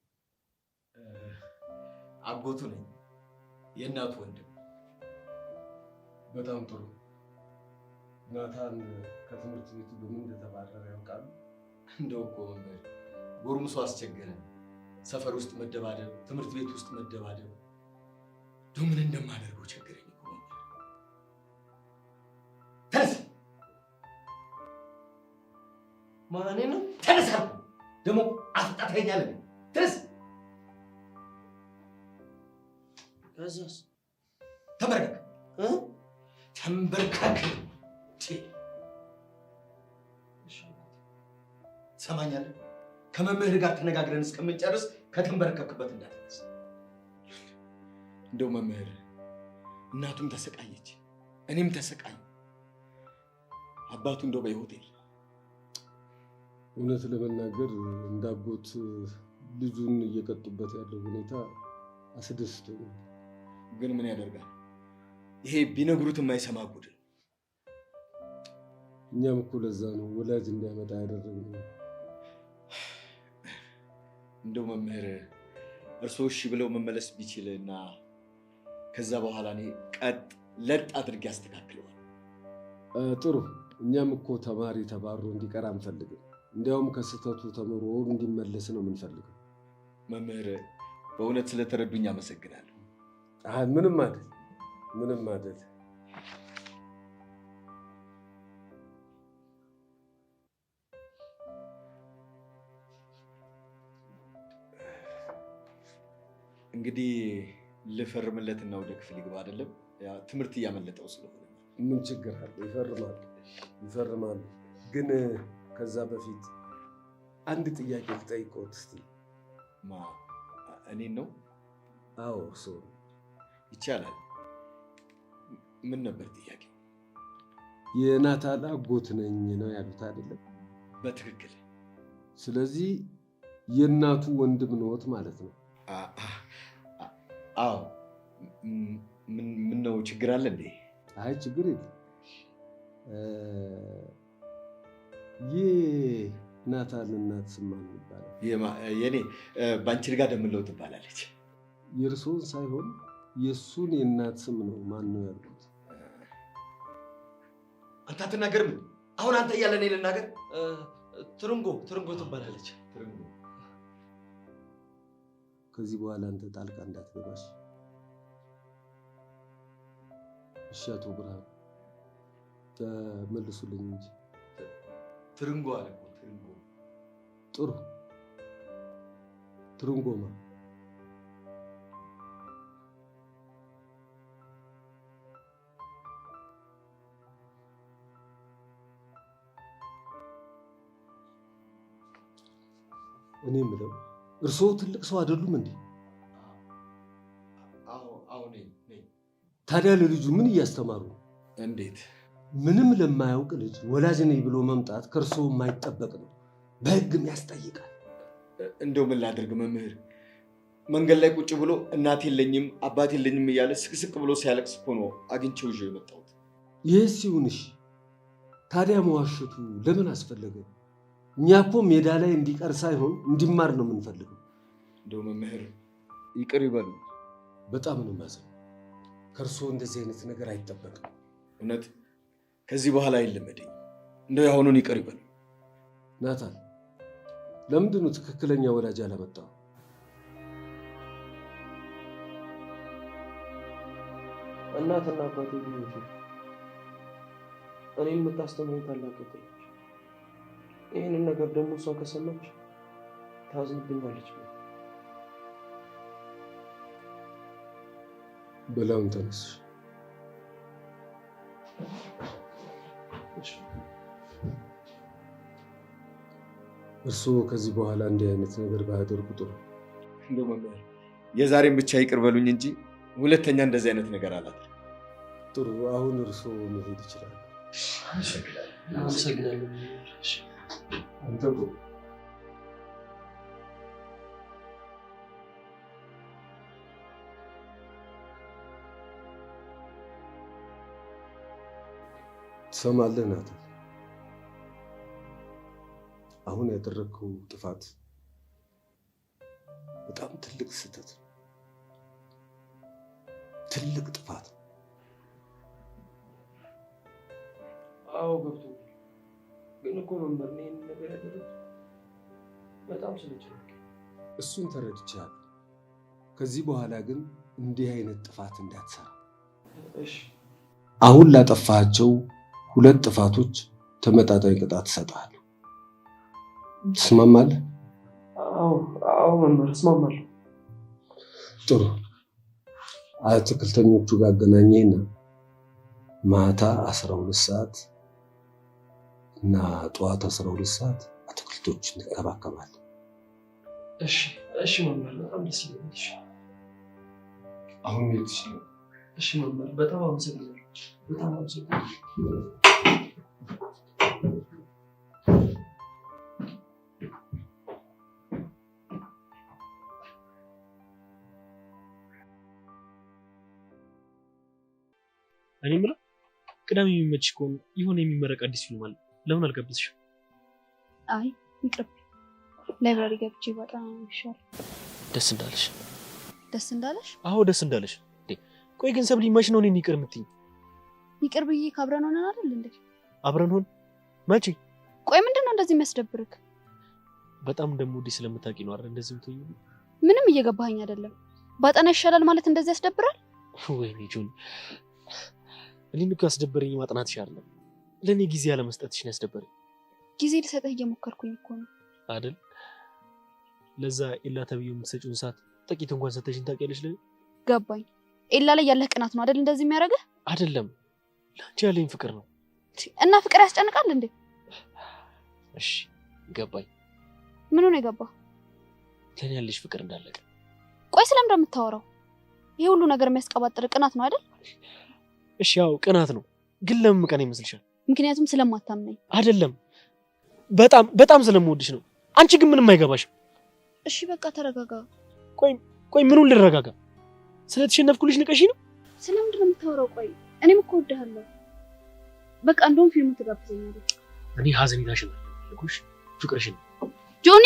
አጎቱ ነኝ፣ የእናቱ ወንድም። በጣም ጥሩ። ናታን ከትምህርት ቤቱ በምን እንደተባረረ ያውቃሉ? እንደው እኮ መምህር ጎርምሶ አስቸገረን። ሰፈር ውስጥ መደባደብ፣ ትምህርት ቤት ውስጥ መደባደብ፣ እንደው ምን እንደማደርገው ቸገረኝ እኮ መምህር። ተነስ! ማኔ ነው? ተነስ አልኩህ። ደግሞ አስጣትኸኛለህ። ተነስ! ከዛስ? ተንበርከክ ተንበርከክ። ትሰማኛለህ? ከመምህር ጋር ተነጋግረን እስከምንጨርስ ከተንበረከክበት እንዳትነሳ። እንደው መምህር እናቱም ተሰቃየች፣ እኔም ተሰቃየ። አባቱ እንደው በሕይወት የለም። እውነት ለመናገር እንዳጎት ልጁን እየቀጡበት ያለው ሁኔታ አስደስቶኛል። ግን ምን ያደርጋል፣ ይሄ ቢነግሩት የማይሰማ ጉድ ነው። እኛም እኮ ለዛ ነው ወላጅ እንዲያመጣ ያደረግነው። እንደው መምህር እርስዎ እሺ ብለው መመለስ ቢችልና ከዛ በኋላ እኔ ቀጥ ለጥ አድርጌ አስተካክለዋል። ጥሩ። እኛም እኮ ተማሪ ተባሮ እንዲቀር አንፈልግም። እንዲያውም ከስህተቱ ተምሮ እንዲመለስ ነው የምንፈልገው። መምህር በእውነት ስለተረዱኝ አመሰግናለሁ። ምንም አይደል፣ ምንም አይደል። እንግዲህ ልፈርምለትና ወደ ክፍል ይግባ። አይደለም ትምህርት እያመለጠው ስለሆነ ምን ችግር አለ? ይፈርማል፣ ይፈርማል። ግን ከዛ በፊት አንድ ጥያቄ ልጠይቅዎት እስቲ። እኔን ነው? አዎ እርስዎ። ይቻላል። ምን ነበር ጥያቄ? የናታን አጎት ነኝ ነው ያሉት አይደለም? በትክክል። ስለዚህ የእናቱ ወንድም ነዎት ማለት ነው? አዎ። ምን ነው ችግር አለ እንዴ? አይ ችግር የለም። የናታን እናት ስም ማን ይባላል? የኔ ባንቺ ጋር ደምለው ትባላለች። የእርስዎን ሳይሆን የእሱን የእናት ስም ነው ማን ነው ያልኩት። አንተ አትናገርም? አሁን አንተ እያለ እኔ ልናገር? ትርንጎ ትባላለች። ትርንጎ። ከዚህ በኋላ አንተ ጣልቃ እንዳትገባሽ እሺ? አቶ ብርሃን ተመልሱልኝ እንጂ። ትርንጎ አለ እኮ ትርንጎ። ጥሩ። ትርንጎማ እኔ የምለው እርስዎ ትልቅ ሰው አይደሉም እንዴ? አዎ ነኝ። ታዲያ ለልጁ ምን እያስተማሩ ነው? እንዴት? ምንም ለማያውቅ ልጅ ወላጅ ነኝ ብሎ መምጣት ከእርስዎ የማይጠበቅ ነው፣ በሕግም ያስጠይቃል። እንደው ምን ላድርግ መምህር፣ መንገድ ላይ ቁጭ ብሎ እናት የለኝም አባት የለኝም እያለ ስቅስቅ ብሎ ሲያለቅስ እኮ ነው አግኝቼው ይዤው የመጣሁት። ይህስ ይሁንሽ፣ ታዲያ መዋሸቱ ለምን አስፈለገ? እኛ እኮ ሜዳ ላይ እንዲቀር ሳይሆን እንዲማር ነው የምንፈልገው። እንደው መምህር ይቅር ይበሉ። በጣም ነው የማዝነው። ከእርስዎ እንደዚህ አይነት ነገር አይጠበቅም። እውነት ከዚህ በኋላ አይለመደኝ። እንደው ያሁኑን ይቅር ይበሉ። ናታን፣ ለምንድን ነው ትክክለኛ ወላጅ ያላመጣው? እናትና አባቴ ቢሆን እኔን የምታስተምረኝ ታላቅ ነች። ይህንን ነገር ደግሞ እሷ ከሰማች ታዝንብኛለች። በላውን ተነስ። እርስዎ ከዚህ በኋላ እንዲህ አይነት ነገር ባያደርጉ ጥሩ። እንደው መምህር የዛሬን ብቻ ይቅር በሉኝ እንጂ ሁለተኛ እንደዚህ አይነት ነገር አላደርግም። ጥሩ። አሁን እርስዎ መሄድ ይችላል። አመሰግናለሁ። አንተ ትሰማለህ ናታን? አሁን ያደረግከው ጥፋት በጣም ትልቅ ስህተት ነው። ትልቅ ጥፋት። አዎ ገብቶኛል። ግን እኮ መምህር ይሄን ነገር ያደረኩት በጣም ስለጨነቀኝ። እሱን ተረድቻለሁ። ከዚህ በኋላ ግን እንዲህ አይነት ጥፋት እንዳትሰራ። እሺ። አሁን ላጠፋቸው 2 ጥፋቶች ተመጣጣኝ ቅጣት እሰጥሃለሁ። ትስማማለህ? አዎ መምህር እስማማለሁ። ጥሩ። አትክልተኞቹ ጋር አገናኘኝና ማታ 12 ሰዓት እና ጠዋት 12 ሰዓት አትክልቶችን እንከባከባለን። እሺ መምህር፣ በጣም ደስ ይላል። አሁን መሄድ ትችላለህ። እሺ መምህር፣ በጣም አመሰግናለሁ። በጣም አመሰግናለሁ። እኔ የምለው ቅዳሜ የሚመችሽ ከሆነ የሆነ የሚመረቅ አዲስ ፊልም አለ፣ ለምን አልጋብዝሽም? አይ ይቅርብ፣ ላይብራሪ ገብቼ በጣም ይሻል። ደስ እንዳለሽ። ደስ እንዳለሽ? አዎ ደስ እንዳለሽ። ቆይ ግን ሰብሊ መች ነው እኔን ይቅር የምትይኝ? ይቅር ብዬ ካብረን ሆነን አይደል እንዴ? አብረን ሆን መቼ? ቆይ ምንድነው እንደዚህ የሚያስደብርክ? በጣም እንደምወድሽ ስለምታውቂ ነው አይደል እንደዚህ የምትይኝ? ምንም እየገባኸኝ አይደለም። ባጠና ይሻላል ማለት እንደዚህ ያስደብራል? ወይኔ ጆኒ፣ እኔን እኮ ያስደበረኝ ማጥናትሽ አይደለም፣ ለእኔ ጊዜ ያለመስጠትሽ ነው ያስደበረኝ። ጊዜ ልሰጥህ እየሞከርኩኝ እኮ ነው አይደል? ለዛ ኤላ ተብዬው የምትሰጪውን ሰዓት ጥቂት እንኳን ሰተሽኝ ታውቂያለሽ? ለኔ ገባኝ። ኤላ ላይ ያለህ ቅናት ነው አይደል እንደዚህ የሚያደርግህ? አይደለም፣ ለአንቺ ያለኝ ፍቅር ነው። እና ፍቅር ያስጨንቃል እንዴ? እሺ ገባኝ። ምን ሆነ የገባህ? ለኔ ያለሽ ፍቅር እንዳለቀ። ቆይ ስለምን እንደምታወራው? ይሄ ሁሉ ነገር የሚያስቀባጥር ቅናት ነው አይደል? እሺ ያው ቅናት ነው፣ ግን ለምን ቀና ይመስልሻል? ምክንያቱም ስለማታምነኝ አይደለም፣ በጣም ስለምወድሽ ነው። አንቺ ግን ምንም አይገባሽም። እሺ በቃ ተረጋጋ። ቆይ ምኑን ልረጋጋ? ስለተሸነፍኩልሽ ንቀሽ ነው? ስለምንድን ነው የምታወራው? ቆይ እኔም እኮ እወድሃለሁ። በቃ እንደውም ፊልሙ ትጋብዘኛለህ። እኔ ሀዘኔታሽን አልፈልግሽ፣ ፍቅርሽን። ጆኒ!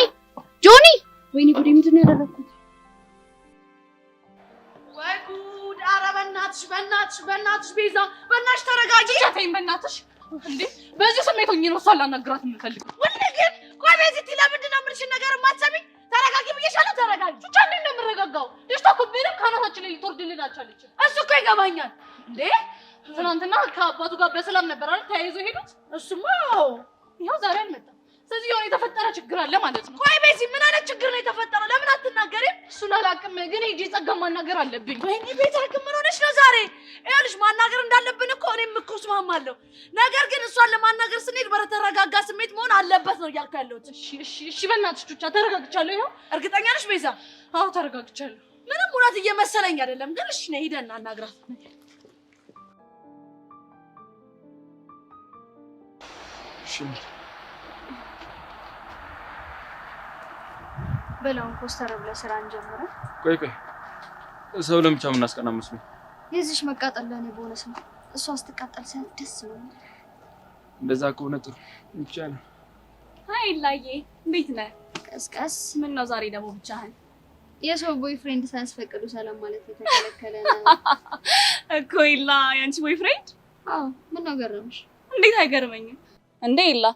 ወይኔ ጉዴ፣ ምንድን ነው ያደረኩት? ወይ ጉድ! ኧረ በእናትሽ ቤዛ፣ በእናትሽ ተረጋጊ። ተይኝ በእናትሽ። እንዴ በዚህ ስሜት ሆኜ ነው እሷን ላናግራት የምፈልገው። ወንድ ግን ቆይ ቤዚቲ፣ ለምንድን ነው የምልሽን ነገር የማትሰሚኝ? ተረጋጊ ብዬሻለሁ። ተረጋጊ። ብቻ እንዴት ነው የምረጋጋው? ልጅቷ እኮ ምንም ከአናታችን ላይ ልትወርድልን አልቻለችም። እሱ እኮ ይገባኛል። እንዴ ትናንትና ከአባቱ ጋር በሰላም ነበር አይደል ተያይዞ ሄዱት? እሱማ ይኸው ዛሬ አልመጣም። ስለዚህ የሆነ የተፈጠረ ችግር አለ ማለት ነው። ቆይ ቤዚ፣ ምን አይነት ችግር ነው የተፈጠረው? ለምን አትናገሪም? እሱን አላውቅም፣ ግን ሂጂ ጸጋ ማናገር አለብኝ። ወይኔ ቤዛ፣ ምን ሆነሽ ነው ዛሬ? ይኸውልሽ ማናገር እንዳለብን እኮ እኔም እኮ እስማማለሁ። ነገር ግን እሷን ለማናገር ስንሄድ በተረጋጋ ስሜት መሆን አለበት ነው እያልኩ ያለሁት። እሺ በእናትሽ ብቻ ተረጋግቻለሁ። ይኸው። እርግጠኛ ነሽ ቤዛ? አዎ ተረጋግቻለሁ። ምንም እውነት እየመሰለኝ አይደለም፣ ግን እሺ ነይ ሂደን እናናግራት። በላውን ኮስተር ብለህ ስራ እንጀምር። ቆይ ሰው ለምቻ ምን አስቀና መስሎኝ። የዚህሽ መቃጠል ለኔ ቦነስ ነው። እሷ ስትቃጠል ሳይ ደስ ይላል። እንደዛ ከሆነ ጥሩ ይቻላል። አይ ላዬ፣ እንዴት ነህ? ቀስቀስ። ምን ነው ዛሬ ደግሞ ብቻህን? የሰው ቦይፍሬንድ ሳያስፈቅዱ ሰላም ማለት የተከለከለ ነው እኮ። ይላ ያንቺ ቦይፍሬንድ? አዎ። ምን ነው ገረምሽ? እንዴት አይገርመኝም እንዴ? ይላ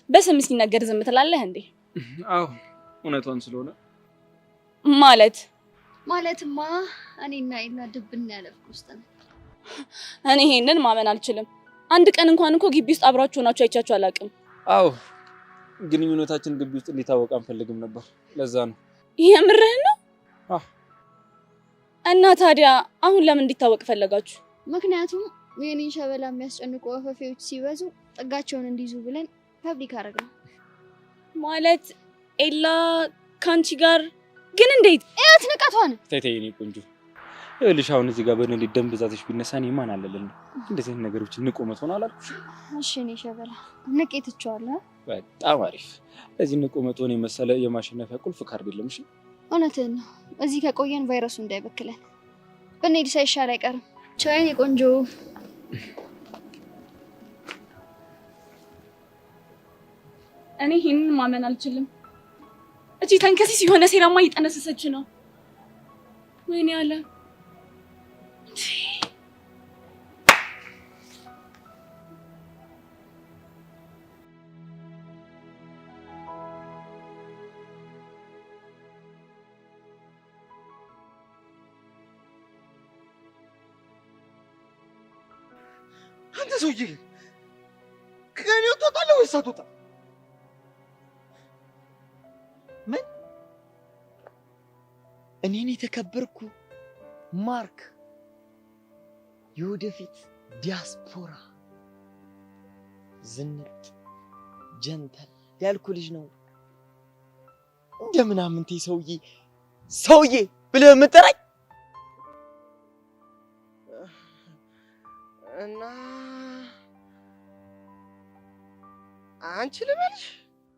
በስም ሲነገር ዝም ትላለህ እንዴ? አዎ እውነቷን ስለሆነ ማለትማ እኔና ኢላ ድብና ያለፍኩ ውስጥ ነው። እኔ ይሄንን ማመን አልችልም። አንድ ቀን እንኳን እኮ ግቢ ውስጥ አብራችሁ ሆናችሁ አይቻችሁ አላውቅም። አዎ ግንኙነታችን ግቢ ውስጥ እንዲታወቅ አንፈልግም ነበር። ለዛ ነው። የምርህን ነው? እና ታዲያ አሁን ለምን እንዲታወቅ ፈለጋችሁ? ምክንያቱም የኔን ሸበላ የሚያስጨንቁ ወፈፌዎች ሲበዙ ጥጋቸውን እንዲይዙ ብለን ፐብሊክ አደረግን። ማለት ኤላ ካንቺ ጋር ግን እንዴት? እያት ንቀቷን ታይታይ የኔ ቆንጆ። ይኸውልሽ አሁን እዚህ ጋር በእኔ ደም ብዛትሽ ቢነሳ እኔ ማን አለልኝ? እንደዚህ አይነት ነገሮች ንቆ መቶ ነው አላልኩሽ? እሺ እኔ ሸበላ ንቄ ትቼዋለሁ። በጣም አሪፍ። ለዚህ ንቆ መቶን የመሰለ የማሸነፊያ ቁልፍ ካርድ የለም። እሺ እውነትህን ነው። እዚህ ከቆየን ቫይረሱ እንዳይበክለን ብንሄድ ሳይሻል አይቀርም። ቻው የኔ ቆንጆ። እኔ ይሄንን ማመን አልችልም። እቺ ተንከሲስ የሆነ ሴራማ እየጠነሰሰች ነው። ወይኔ አለ አንተ ሰውዬ ከእኔ ትወጣለህ ወይስ አትወጣም? ምን እኔን የተከበርኩ ማርክ የወደፊት ዲያስፖራ ዝንጥ ጀንተል ያልኩ ልጅ ነው እንደምናምንቴ ሰውዬ ብለህ የምጠራኝ? እና አንቺ ልበልሽ?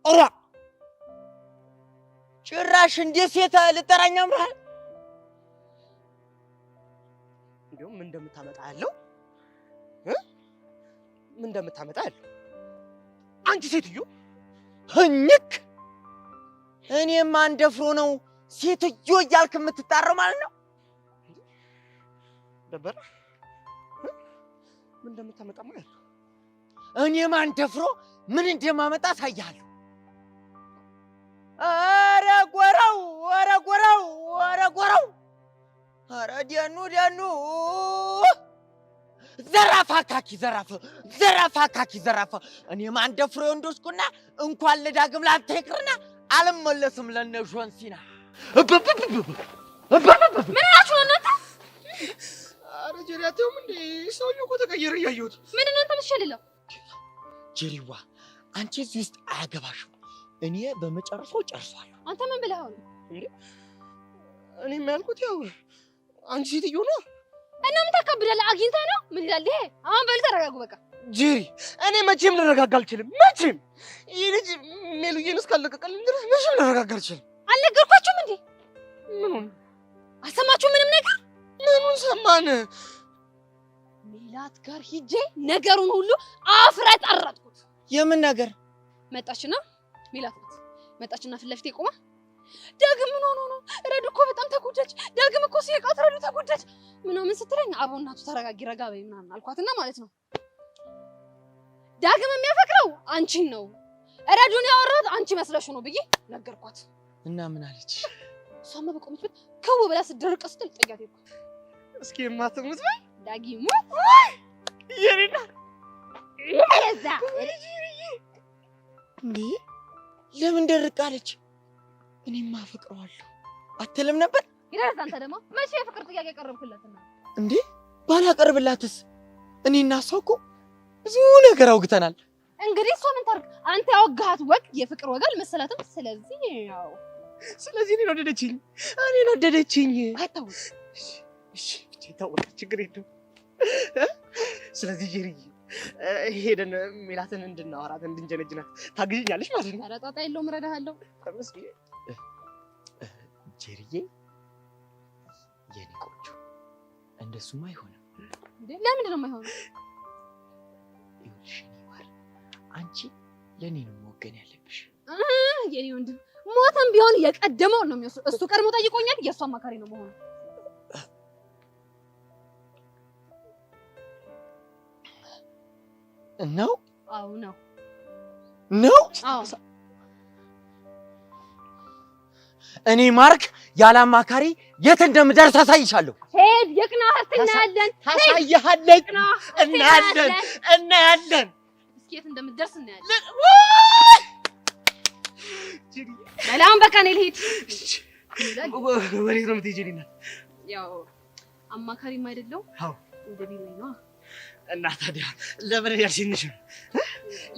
ኦራ ጭራሽ እንደ ሴት ልጠራኝ አምራል? እንዲሁም ምን እንደምታመጣ ያለው ምን እንደምታመጣ ያለው አንቺ ሴትዮ ህኝክ እኔም አንደፍሮ ነው ሴትዮ እያልክ የምትጣረው ማለት ነው። ደበረ ምን እንደምታመጣ ማለት ነው። እኔም አንደፍሮ ምን እንደማመጣ አሳያለሁ። ኧረ ጎራው ኧረ ጎራው ኧረ ጎራው ኧረ ደኑ ዘራፍ አካኪ ዘራፍ አካኪ ዘራፍ እኔም አንደፍሮ ወንዶስኩና እንኳን ለዳግም ላንተ ይቅርና አልመለስም ለነጆን ሲና ምን አላችሁ እናንተ? ኧረ ጀሪያቴውም እንዴ ሰውዬው እኮ ተቀየረ እያየሁት። ምን እናንተ ምትሸልለው? ጀሪዋ አንቺ እዚህ ውስጥ አያገባሽም። እኔ በመጨረሻው ጨርሷለሁ። አንተ ምን ብለኸው ነው እንዴ? እኔም ያልኩት ያው አንቺ ሴትዮ ነው እና ምን ታካብዳለህ? አግኝተህ ነው ምን ይላል ይሄ? አሁን በል ተረጋጉ በቃ። ጄሪ እኔ መቼም ልረጋጋ አልችልም። መቼም ይህ ልጅ ሜሉዬን እስካለቀቀልኝ ድረስ መቼም ልረጋጋ አልችልም። አልነገርኳችሁም እንዴ? ምኑን አልሰማችሁም? ምንም ነገር ምኑን ሰማን? ሜላት ጋር ሂጄ ነገሩን ሁሉ አፍረጠረጥኩት። የምን ነገር? መጣችና ሜላት ናት መጣችና ፊት ለፊቴ ቆማ ዳግም ምን ሆኖ ነው? ረዱ እኮ በጣም ተጎዳች። ዳግም እኮ ሲቃት ረዱ ተጎዳች ምናምን ስትለኝ አቦ እናቱ ተረጋጊ ረጋ በይ ምናምን አልኳትና ማለት ነው ዳግም የሚያፈቅረው አንቺን ነው ረዱን ያወራሁት አንቺ መስለሽ ነው ብዬ ነገርኳት። እና ምን አለች? እሷማ በቆመችበት ከው ብላ ስትደርቅ ስትል ጥያት ይልኩ እስኪ የማትሙት በይ ዳጊሙ የኔና የዛ እንዴ ለምን ደርቃለች? እኔማ አፈቅረዋለሁ አትልም ነበር? ይረዛ አንተ ደግሞ መቼ የፍቅር ጥያቄ ቀረብክላትና? እንዴ ባላቀርብላትስ? እኔና እሷ እኮ ብዙ ነገር አውግተናል። እንግዲህ እሷ ምን ታርግ? አንተ ያወጋሃት ወግ የፍቅር ወግ አልመሰላትም። ስለዚህ እኔን ወደደችኝ። አይታወቅም። እሺ ብቻ ይታወቃል፣ ችግር የለውም። ስለዚህ ጄሪዬ ሄደን ሜላትን እንድናወራት እንድንጀነጅናት ታግዥኛለሽ ማለት ነው? ኧረ ጣጣ የለውም፣ እረዳሃለሁ። ተመስገን ጄሪዬ የኔ ቆንጆ። እንደሱማ አይሆንም። እንዴ ለምንድን ነው የማይሆነው? ይኸውልሽ ማር አንቺ ለኔ ነው መወገን ያለብሽ። የኔ ወንድም ሞተም ቢሆን የቀደመውን ነው የሚወስደው። እሱ ቀድሞ ጠይቆኛል፣ የእሱ አማካሪ ነው መሆኑ። ነው? አዎ ነው። አዎ እኔ ማርክ ያለ አማካሪ የት እንደምደርስ አሳይሻለሁ። ሄድ ይቅናህ፣ እናያለን። ታሳይሃለች። እናያለን። እስኪ የት እንደምትደርስ እናያለን። በላም በቃ እኔ ልሂድ። ወዴት ነው የምትሄጂልኝ? ያው አማካሪም አይደለው? አዎ እንደ ቢሮ ነው። እና ታዲያ ለምን ያልሽኝሽ?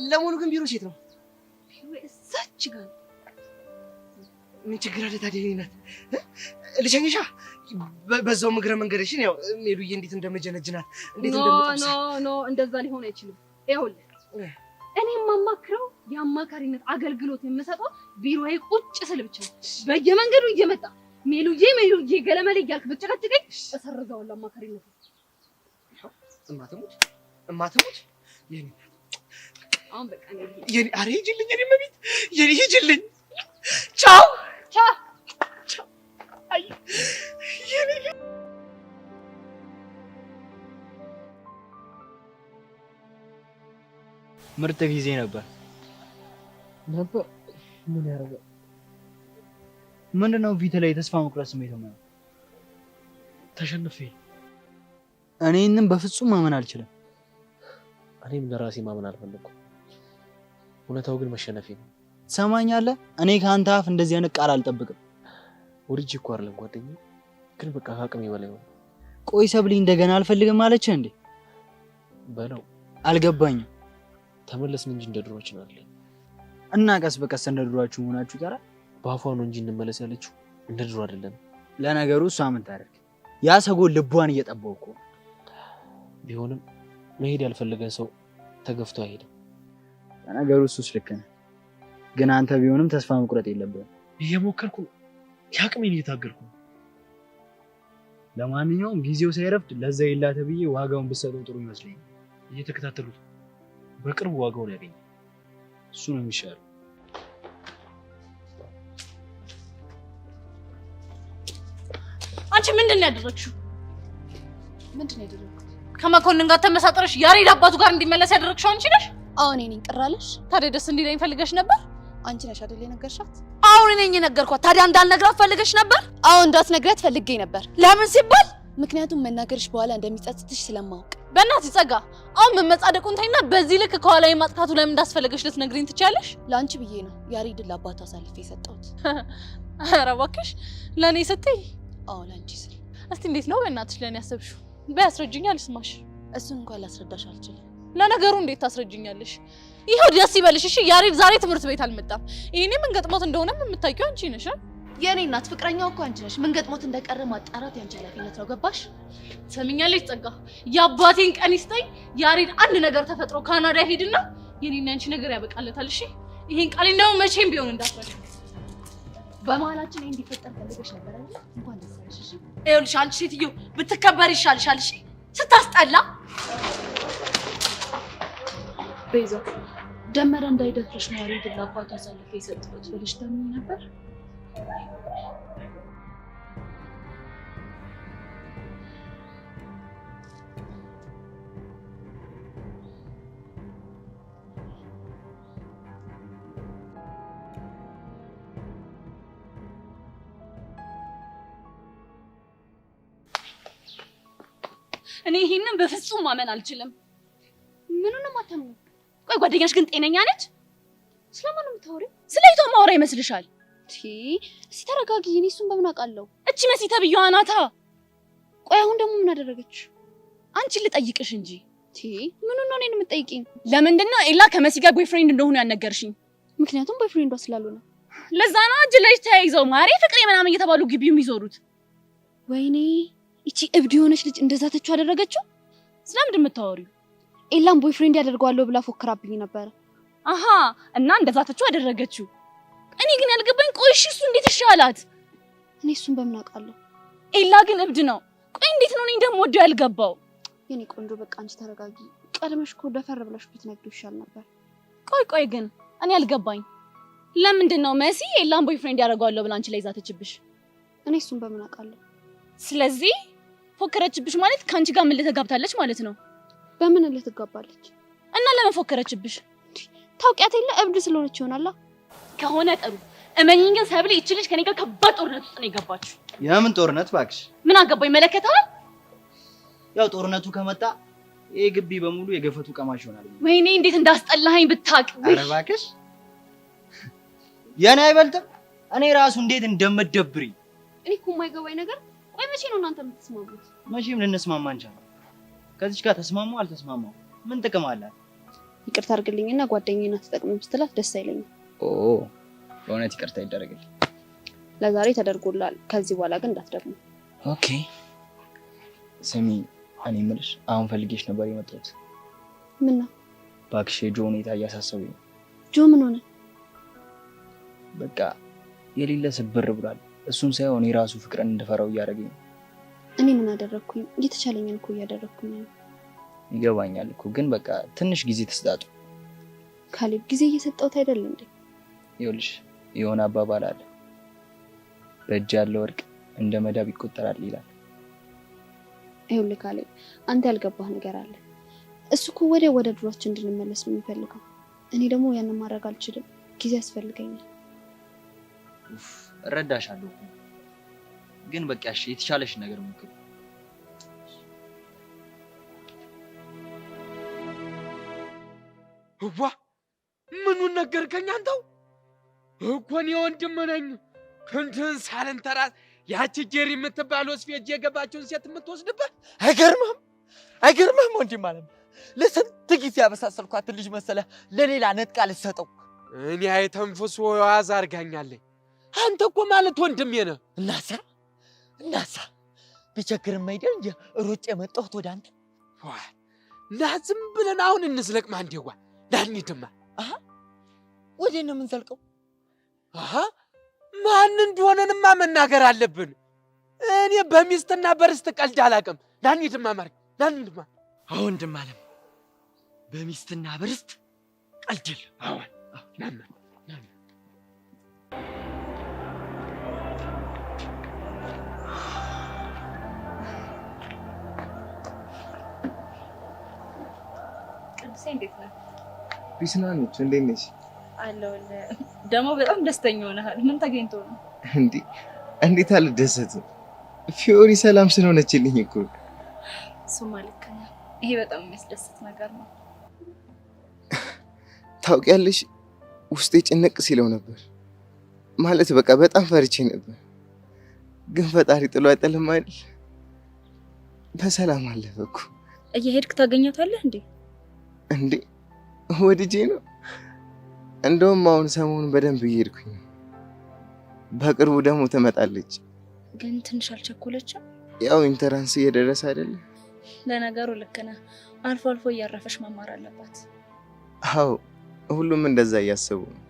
ለሙሉ ግን ቢሮ የት ነው? ቢሮ እዛች ጋር። ምን ችግር አለ ታዲያ? እኔ ልሸኝሻ። በዛው እግረ መንገድሽን ያው ሜሉዬ እንዴት እንደመጀነጅናት እንዴት እንደምጠብሳ። ኖ እንደዛ ሊሆን አይችልም። ይኸውልህ እኔ የማማክረው የአማካሪነት አገልግሎት የምሰጠው ቢሮዬ ቁጭ ስል ብቻ ነው። በየመንገዱ እየመጣ ሜሉዬ ገለመሌ እያልክ ብትጨቀጭቀኝ እሰርዘዋለሁ አማካሪነት። እማትሙት የኔ አሁን በቃ የኔ አሬ ሂጂልኝ፣ የኔ መቤት የኔ ሂጂልኝ። ቻው። አይ የኔ ምርጥ ጊዜ ነበር። ምን ያደርጋል? ምንድነው ፊት ላይ የተስፋ መቁረጥ ስሜት ነው? ተሸንፌ እኔንም በፍጹም ማመን አልችልም። እኔም ለራሴ ማመን አልፈለኩም። እውነታው ግን መሸነፌ ነው። ትሰማኛለህ? እኔ ከአንተ አፍ እንደዚህ አይነት ቃል አልጠብቅም። ወድጄ እኮ አይደለም ጓደኛዬ፣ ግን በቃ ከአቅሜ በላይ ሆነ። ቆይ ሰብሊ እንደገና አልፈልግም አለችህ እንዴ? በለው። አልገባኝም። ተመለስን እንጂ እንደ ድሮአችን አይደለም። እና ቀስ በቀስ እንደ ድሮአችሁ መሆናችሁ ይቀራል። በአፏ ነው እንጂ እንመለስ ያለችው፣ እንደ ድሮ አይደለም። ለነገሩ እሷ ምን ታደርግ? ያ ሰጎን ልቧን እየጠባው እኮ። ቢሆንም መሄድ ያልፈለገ ሰው ተገፍቶ አይሄድም። ለነገሩ እሱስ ልክ ነህ፣ ግን አንተ ቢሆንም ተስፋ መቁረጥ የለብህም። እየሞከርኩ ነው፣ የአቅሜን እየታገልኩ ነው። ለማንኛውም ጊዜው ሳይረፍድ ለዛ ይላተ ብዬ ዋጋውን ብትሰጠው ጥሩ ይመስለኛል። እየተከታተሉት በቅርቡ ዋጋውን ያገኛል። እሱ ነው የሚሻለው። አንቺ ምንድን ነው ያደረግሽው? ምንድን ነው ያደረግኩት? ከመኮንን ጋር ተመሳጥረሽ ያሬድ አባቱ ጋር እንዲመለስ ያደረግሽው አንቺ ነሽ? አዎ እኔ ነኝ። ቅር አለሽ? ታዲያ ደስ እንዲለኝ ፈልገሽ ነበር? አንቺ ነሽ አይደል የነገርሻት? አዎ እኔ ነኝ የነገርኳት። ታዲያ እንዳልነግራት ፈልገሽ ነበር? አዎ እንዳትነግራት ፈልጌ ነበር። ለምን ሲባል? ምክንያቱም መናገርሽ በኋላ እንደሚጸጽትሽ ስለማውቅ። በእናትሽ ጸጋ፣ አሁን መመጻደቁን ተይና በዚህ ልክ ከኋላ የማጥቃቱ ለምን እንዳስፈለገሽ ልትነግሪኝ ትችያለሽ? ለአንቺ ብዬ ነው ያሬድን ለአባቱ አሳልፌ የሰጠሁት። ኧረ እባክሽ ለእኔ ስትይ? አዎ ለአንቺ ስል። እስቲ እንዴት ነው በእናትሽ ለእኔ ያሰብሽው? በያስረጅኛ ልስማሽ። እሱን እንኳን ላስረዳሽ አልችልም። ለነገሩ እንዴት ታስረጅኛለሽ? ይኸው ደስ ይበልሽ እሺ። ያሬድ ዛሬ ትምህርት ቤት አልመጣም። ይሄኔ ምን ገጥሞት እንደሆነም የምታውቂው አንቺ ነሽ። የኔ እናት ፍቅረኛው እኮ አንቺ ነሽ። ምን ገጥሞት እንደቀረ ማጣራት ያንቺ ኃላፊነት ነው። ገባሽ? ትሰሚኛለሽ ጸጋ፣ የአባቴን ቀን ይስጠኝ። ያሬድ አንድ ነገር ተፈጥሮ ካናዳ ሄድና የኔና አንቺ ነገር ያበቃለታል። እሺ ይሄን ቃል እንደው መቼም ቢሆን እንዳትረሺ። በመሀላችን ይሄ እንዲፈጠር ፈልገሽ ነበር አይደል? እንኳን ደስ ያለሽ። እሺ ይኸውልሽ አንቺ ሴትዮ ብትከበር ይሻልሻል። እሺ ስታስጠላ። ቤዛ ደመረ እንዳይደፍርሽ ነው ያሬድን ለአባቱ አሳልፌ የሰጠሁት ብለሽ ታምኚ ነበር? እኔ ይሄንን በፍጹም ማመን አልችልም። ምኑንም አታምኚ? ቆይ ጓደኛሽ ግን ጤነኛ ነች? ስለማን ነው የምታወሪው? ስለ ይቷ ማውራ ይመስልሻል? እስቲ ተረጋጊ። እኔ እሱን በምን አውቃለሁ? እቺ መሲ ተብዬዋ ናታ። ቆይ አሁን ደግሞ ምን አደረገች? አንቺን ልጠይቅሽ እንጂ ምኑን ነው እኔን የምትጠይቂኝ? ለምንድን ነው ኤላ ከመሲ ጋር ቦይፍሬንድ እንደሆኑ ያልነገርሽኝ? ምክንያቱም ቦይፍሬንዷ ስላልሆነ። ለዛ ነው እጅ ለእጅ ተያይዘው ማሬ ፍቅሬ ምናምን እየተባሉ ግቢው የሚዞሩት። ወይኔ እቺ እብድ የሆነች ልጅ እንደዛ ተቹ አደረገችው። ስለምንድን የምታወሪው? ኤላም ቦይፍሬንድ ያደርገዋለሁ ብላ ፎክራብኝ ነበር። አሃ እና እንደዛ ተቹ አደረገችው። እኔ ግን ያልገባኝ ቆይ እሺ እሱ እንዴት ይሻላት? እኔ እሱን በምን አውቃለሁ? ኤላ ግን እብድ ነው። ቆይ እንዴት ነው እኔ እንደምወደው ያልገባው? የኔ ቆንጆ በቃ አንቺ ተረጋጊ። ቀድመሽ እኮ ደፈር ብለሽ ብትነግሪው ይሻል ነበር። ቆይ ግን እኔ ያልገባኝ ለምንድን ነው መሲ ኤላን ቦይፍሬንድ ያደርገዋለሁ ብላ አንቺ ላይ ዛተችብሽ? እኔ እሱን በምን አውቃለሁ? ስለዚህ ፎከረችብሽ ማለት ከአንቺ ጋር ምን ልትጋብታለች ማለት ነው? በምን ልትጋባለች? እና ለምን ፎከረችብሽ? ታውቂያት የለ እብድ ስለሆነች ይሆናላ። ከሆነ ጥሩ እመኚኝ። ግን ሰብሌ እቺ ልጅ ከኔ ጋር ከባድ ጦርነት ውስጥ ነው የገባችው። የምን ጦርነት ባክሽ? ምን አገባኝ? መለከታል። ያው ጦርነቱ ከመጣ ይሄ ግቢ በሙሉ የገፈቱ ቀማሽ ይሆናል። ወይኔ እንዴት እንዳስጠላኸኝ ብታውቅ። ኧረ ባክሽ የኔ አይበልጥም። እኔ ራሱ እንዴት እንደምደብሪኝ። እኔ እኮ የማይገባኝ ነገር ቆይ መቼ ነው እናንተ የምትስማሙት? መቼም ልንስማማ እንችላለን። ከዚች ጋር ተስማሙ አልተስማማው ምን ጥቅም አላት? ይቅርታ አድርግልኝና ጓደኛዬን አትጠቅምም ስትላት ደስ አይለኝም። በእውነት ይቅርታ ይደረግልኝ። ለዛሬ ተደርጎላል። ከዚህ በኋላ ግን እንዳትደግሙ። ኦኬ። ስሚ እኔ የምልሽ አሁን ፈልጌሽ ነበር የመጣሁት። ምን ነው? እባክሽ የጆ ሁኔታ እያሳሰበኝ ነው። ጆ ምን ሆነ? በቃ የሌለ ስብር ብሏል። እሱን ሳይሆን የራሱ ፍቅርን እንድፈራው እያደረገኝ ነው። እኔ ምን አደረግኩኝ? እየተቻለኝን እኮ እያደረግኩኝ ነው። ይገባኛል እኮ ግን በቃ ትንሽ ጊዜ ተስጣጡ። ካሌብ ጊዜ እየሰጠሁት አይደል እንዴ? ይኸውልሽ የሆነ አባባል አለ፣ በእጅ ያለ ወርቅ እንደ መዳብ ይቆጠራል ይላል። ይኸውልህ ካሌብ አንተ ያልገባህ ነገር አለ። እሱ እኮ ወደ ድሯችን እንድንመለስ ነው የሚፈልገው። እኔ ደግሞ ያንን ማድረግ አልችልም። ጊዜ ያስፈልገኛል። እረዳሻለሁ ግን በቃ እሺ የተሻለሽ ነገር ሞክሪ። ዋ ምኑን ነገርከኝ አንተው? እኮ እኔ ወንድም ነኝ። ክንድህን ሳልንተራስ ያቺ ጄሪ የምትባል ወስፌጅ የገባችውን ሴት የምትወስድበት አይገርምም ወንድም አለም? ለስንት ጊዜ ያበሳሰልኳትን ልጅ መሰለህ ለሌላ ነጥቃ ልትሰጠው? እኔ አይተንፍሶ ዋዛ አድርጋኛለኝ። አንተ እኮ ማለት ወንድሜ ነህ። እናሳ ቢቸግርም አይደል እንጂ ሮጬ የመጣሁት ወደ አንተ። ና ዝም ብለን አሁን እንዝለቅ። ማንዴዋ ዳንይድማ ወዴት ነው የምንዘልቀው? ማን እንደሆነንማ መናገር አለብን። እኔ በሚስትና በርስት ቀልድ አላውቅም። ዳንይድማ ማርክ ዳንይድማ። ወንድም አለም በሚስትና በርስት ቀልድ የለም። አሁን ናማ ቅዱሴ እንዴት ነህ? ቢስና ነች። እንዴት ነሽ? አለሁልህ። ደግሞ በጣም ደስተኛ ሆነሃል። ምን ተገኝቶ ነው? እንዴት አልደሰትም? ፊዮሪ ሰላም ስለሆነችልኝ እኮ። እሱማ ልክ ነህ። ይሄ በጣም የሚያስደስት ነገር ነው። ታውቂያለሽ፣ ውስጤ ጭንቅ ሲለው ነበር። ማለት በቃ በጣም ፈርቼ ነበር። ግን ፈጣሪ ጥሎ አይጥልም አይደል? በሰላም አለፈ እኮ። እየሄድክ ታገኛታለህ እንዴ? ወድጄ ነው። እንደውም አሁን ሰሞኑን በደንብ እየሄድኩኝ ነው። በቅርቡ ደግሞ ትመጣለች። ግን ትንሽ አልቸኮለችም? ያው ኢንተራንስ እየደረሰ አይደለ? ለነገሩ ልክ ነህ። አልፎ አልፎ እያረፈሽ መማር አለባት። አዎ ሁሉም እንደዛ እያሰቡ ነው።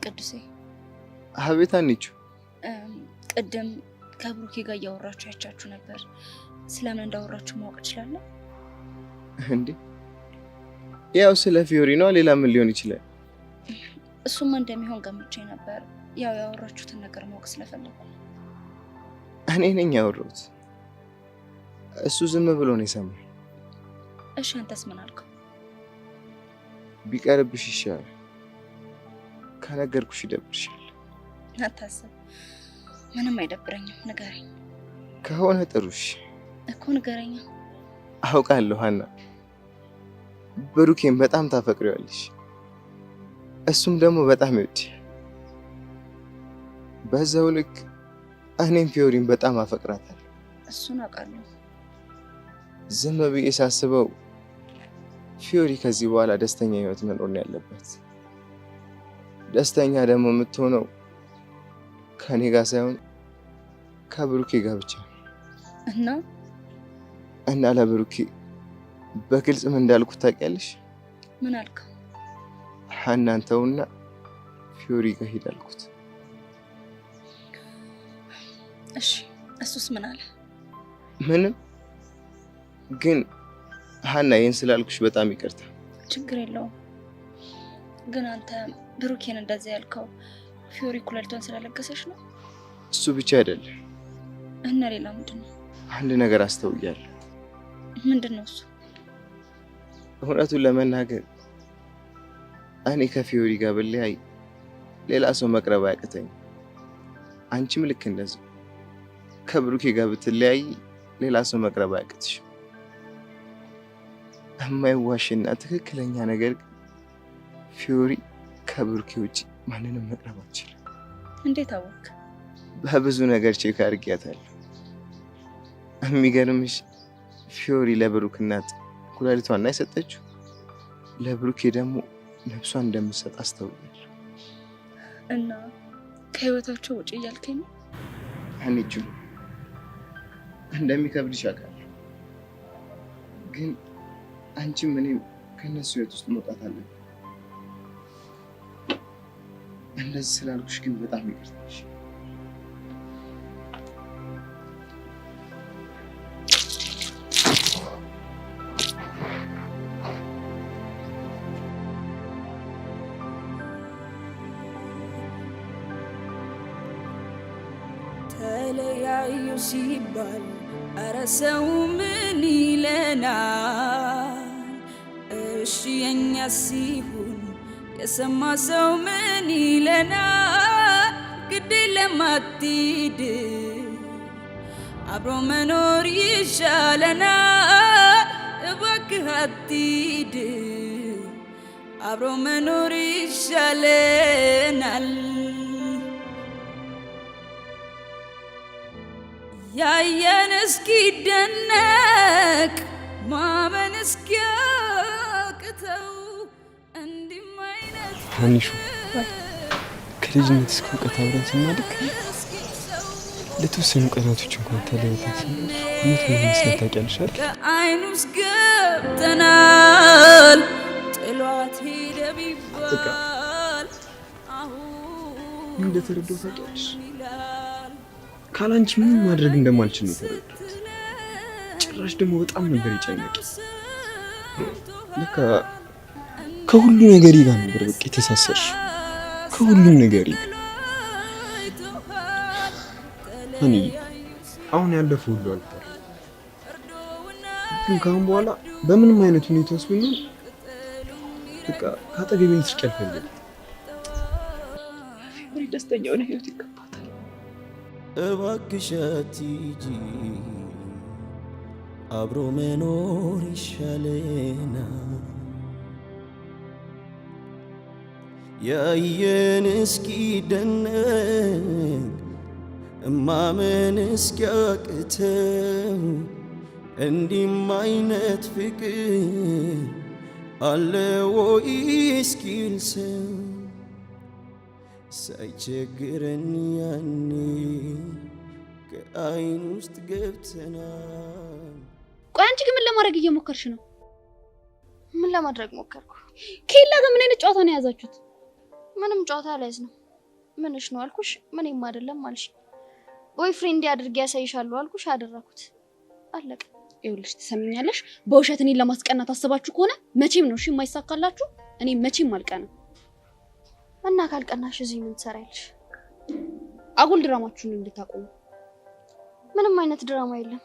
ቅዱሴ። አቤት አንቺ። ቅድም ከብሩኬ ጋር እያወራችሁ ያቻችሁ ነበር። ስለምን እንዳወራችሁ ማወቅ እችላለሁ? ያው ስለ ፊዮሪ ነው። ሌላ ምን ሊሆን ይችላል? እሱማ እንደሚሆን ገምቼ ነበር። ያው ያወራችሁትን ነገር ማወቅ ስለፈለኩ። እኔ ነኝ ያወራሁት። እሱ ዝም ብሎ ነው የሰማው። እሺ አንተስ ምን አልከው? ቢቀርብሽ ይሻላል። ከነገርኩሽ ይደብርሻል። አታስብ፣ ምንም አይደብረኝም። ንገረኝ። ከሆነ ጥሩሽ እኮ ንገረኛ። አውቃለሁ ሀና፣ ብሩኬን በጣም ታፈቅሪዋለሽ። እሱም ደግሞ በጣም ይወድሻል። በዛው ልክ እኔም ፊዮሪን በጣም አፈቅራታለሁ። እሱን አውቃለሁ። ዝም ብዬ ሳስበው ፊዮሪ ከዚህ በኋላ ደስተኛ ህይወት መኖር ነው ያለበት። ደስተኛ ደግሞ የምትሆነው ከኔ ጋር ሳይሆን ከብሩኬ ጋር ብቻ ነው። እና ለብሩኬ በግልጽ ምን እንዳልኩት ታውቂያለሽ? ምን አልከው? እናንተውና ፊዮሪ ጋር ሄድ አልኩት። እሺ እሱስ ምን አለ? ምንም። ግን ሀና ይህን ስላልኩሽ በጣም ይቅርታ። ችግር የለውም። ግን አንተ ብሩኬን እንደዚህ ያልከው ፊዮሪ ኩላሊቷን ስላለገሰች ነው? እሱ ብቻ አይደለም። እና ሌላ ምንድን ነው? አንድ ነገር አስተውያለሁ። ምንድን ነው እሱ? እውነቱን ለመናገር እኔ ከፊዮሪ ጋር ብለያይ ሌላ ሰው መቅረብ አያቅተኝ። አንቺም ልክ እንደዚህ ከብሩኬ ጋር ብትለያይ ሌላ ሰው መቅረብ አያቅትሽ። የማይዋሽና ትክክለኛ ነገር ግን ፊዮሪ ከብሩኬ ውጭ ማንንም መቅረብ አትችልም። እንዴት አወቅ? በብዙ ነገር ቼክ አድርጊያታለሁ። የሚገርምሽ ፊዮሪ ለብሩክ እናት ኩላሊቷን የሰጠችው ለብሩኬ ደግሞ ነፍሷን እንደምትሰጥ አስተውያለሁ። እና ከህይወታቸው ውጭ እያልከኝ ነው? አንቺ እንደሚከብድሽ አውቃለሁ፣ ግን አንቺም እኔም ከነሱ ህይወት ውስጥ መውጣት አለብን። እንደዚህ ስላልኩሽ ግን በጣም ይቅርታሽ። ተለያዩ ሲባል ኧረ ሰው ምን ይለናል? እሺ የኛ ሲሆን የሰማ ሰው ምን ይለናል? ግድ ለማትሂድ አብሮ መኖር ይሻለናል። አትሂድ አብሮ መኖር ይሻለናል ያየን እስኪደነቅ ማመን እስኪያቅተው እንዲህ አይነት ሀኒሹ ከልጅነት እስከ እውቀት አብረን ስናድግ ለተወሰኑ ቀናቶች እንኳን ተለያይተን ስንኖር ሞት ምን ይመስላል ታውቂያለሽ አይደል? ከዓይኑ ውስጥ ገብተናል ጥሏት ሄደ ቢባል ምን እንደተረዳሁ ታውቂያለሽ? ካላንቺ ምንም ማድረግ እንደማልችል ነው የተረዳሁት። ጭራሽ ደግሞ በጣም ነበር የጨነቀኝ። ለካ ከሁሉ ነገር ጋር ነበር በቃ የተሳሰርሽ ከሁሉም ነገር ጋር። እኔ አሁን ያለፈው ሁሉ አልፏል። ግን ከአሁን በኋላ በምንም አይነት ሁኔታ ውስጥ ብንሆን በቃ ከአጠገቤ ልትርቂ አልፈልግም። ፍቅሬ ደስተኛ የሆነ ህይወት ይገባታል። እባክሽ አትሂጂ አብሮ መኖር ይሻለናል ያየን እስኪደነቅ ማመን እስኪያቅተው እንዲህም አይነት ፍቅር አለ ወይ እስኪል ሰው ሳይቸግረን ያኔ ከዓይን ውስጥ ገብተናል። ቆይ አንቺ ግን ምን ለማድረግ እየሞከርሽ ነው? ምን ለማድረግ ሞከርኩ? ኬላ ጋር ምን አይነት ጨዋታ ነው የያዛችሁት? ምንም ጨዋታ አልያዝንም። ምንሽ ነው አልኩሽ፣ ምንም አይደለም አልሽ። ቦይፍሬንድ አድርጌ ያሳይሻለሁ አልኩሽ፣ አደረኩት። አለቀ። ይኸውልሽ ትሰሚኛለሽ፣ በውሸት እኔን ለማስቀናት አስባችሁ ከሆነ መቼም ነው እሺ የማይሳካላችሁ። እኔ መቼም አልቀናም። እና ካልቀናሽ እዚህ ምን ትሰሪያለሽ? አጉል ድራማችሁን እንድታቆሙ። ምንም አይነት ድራማ የለም።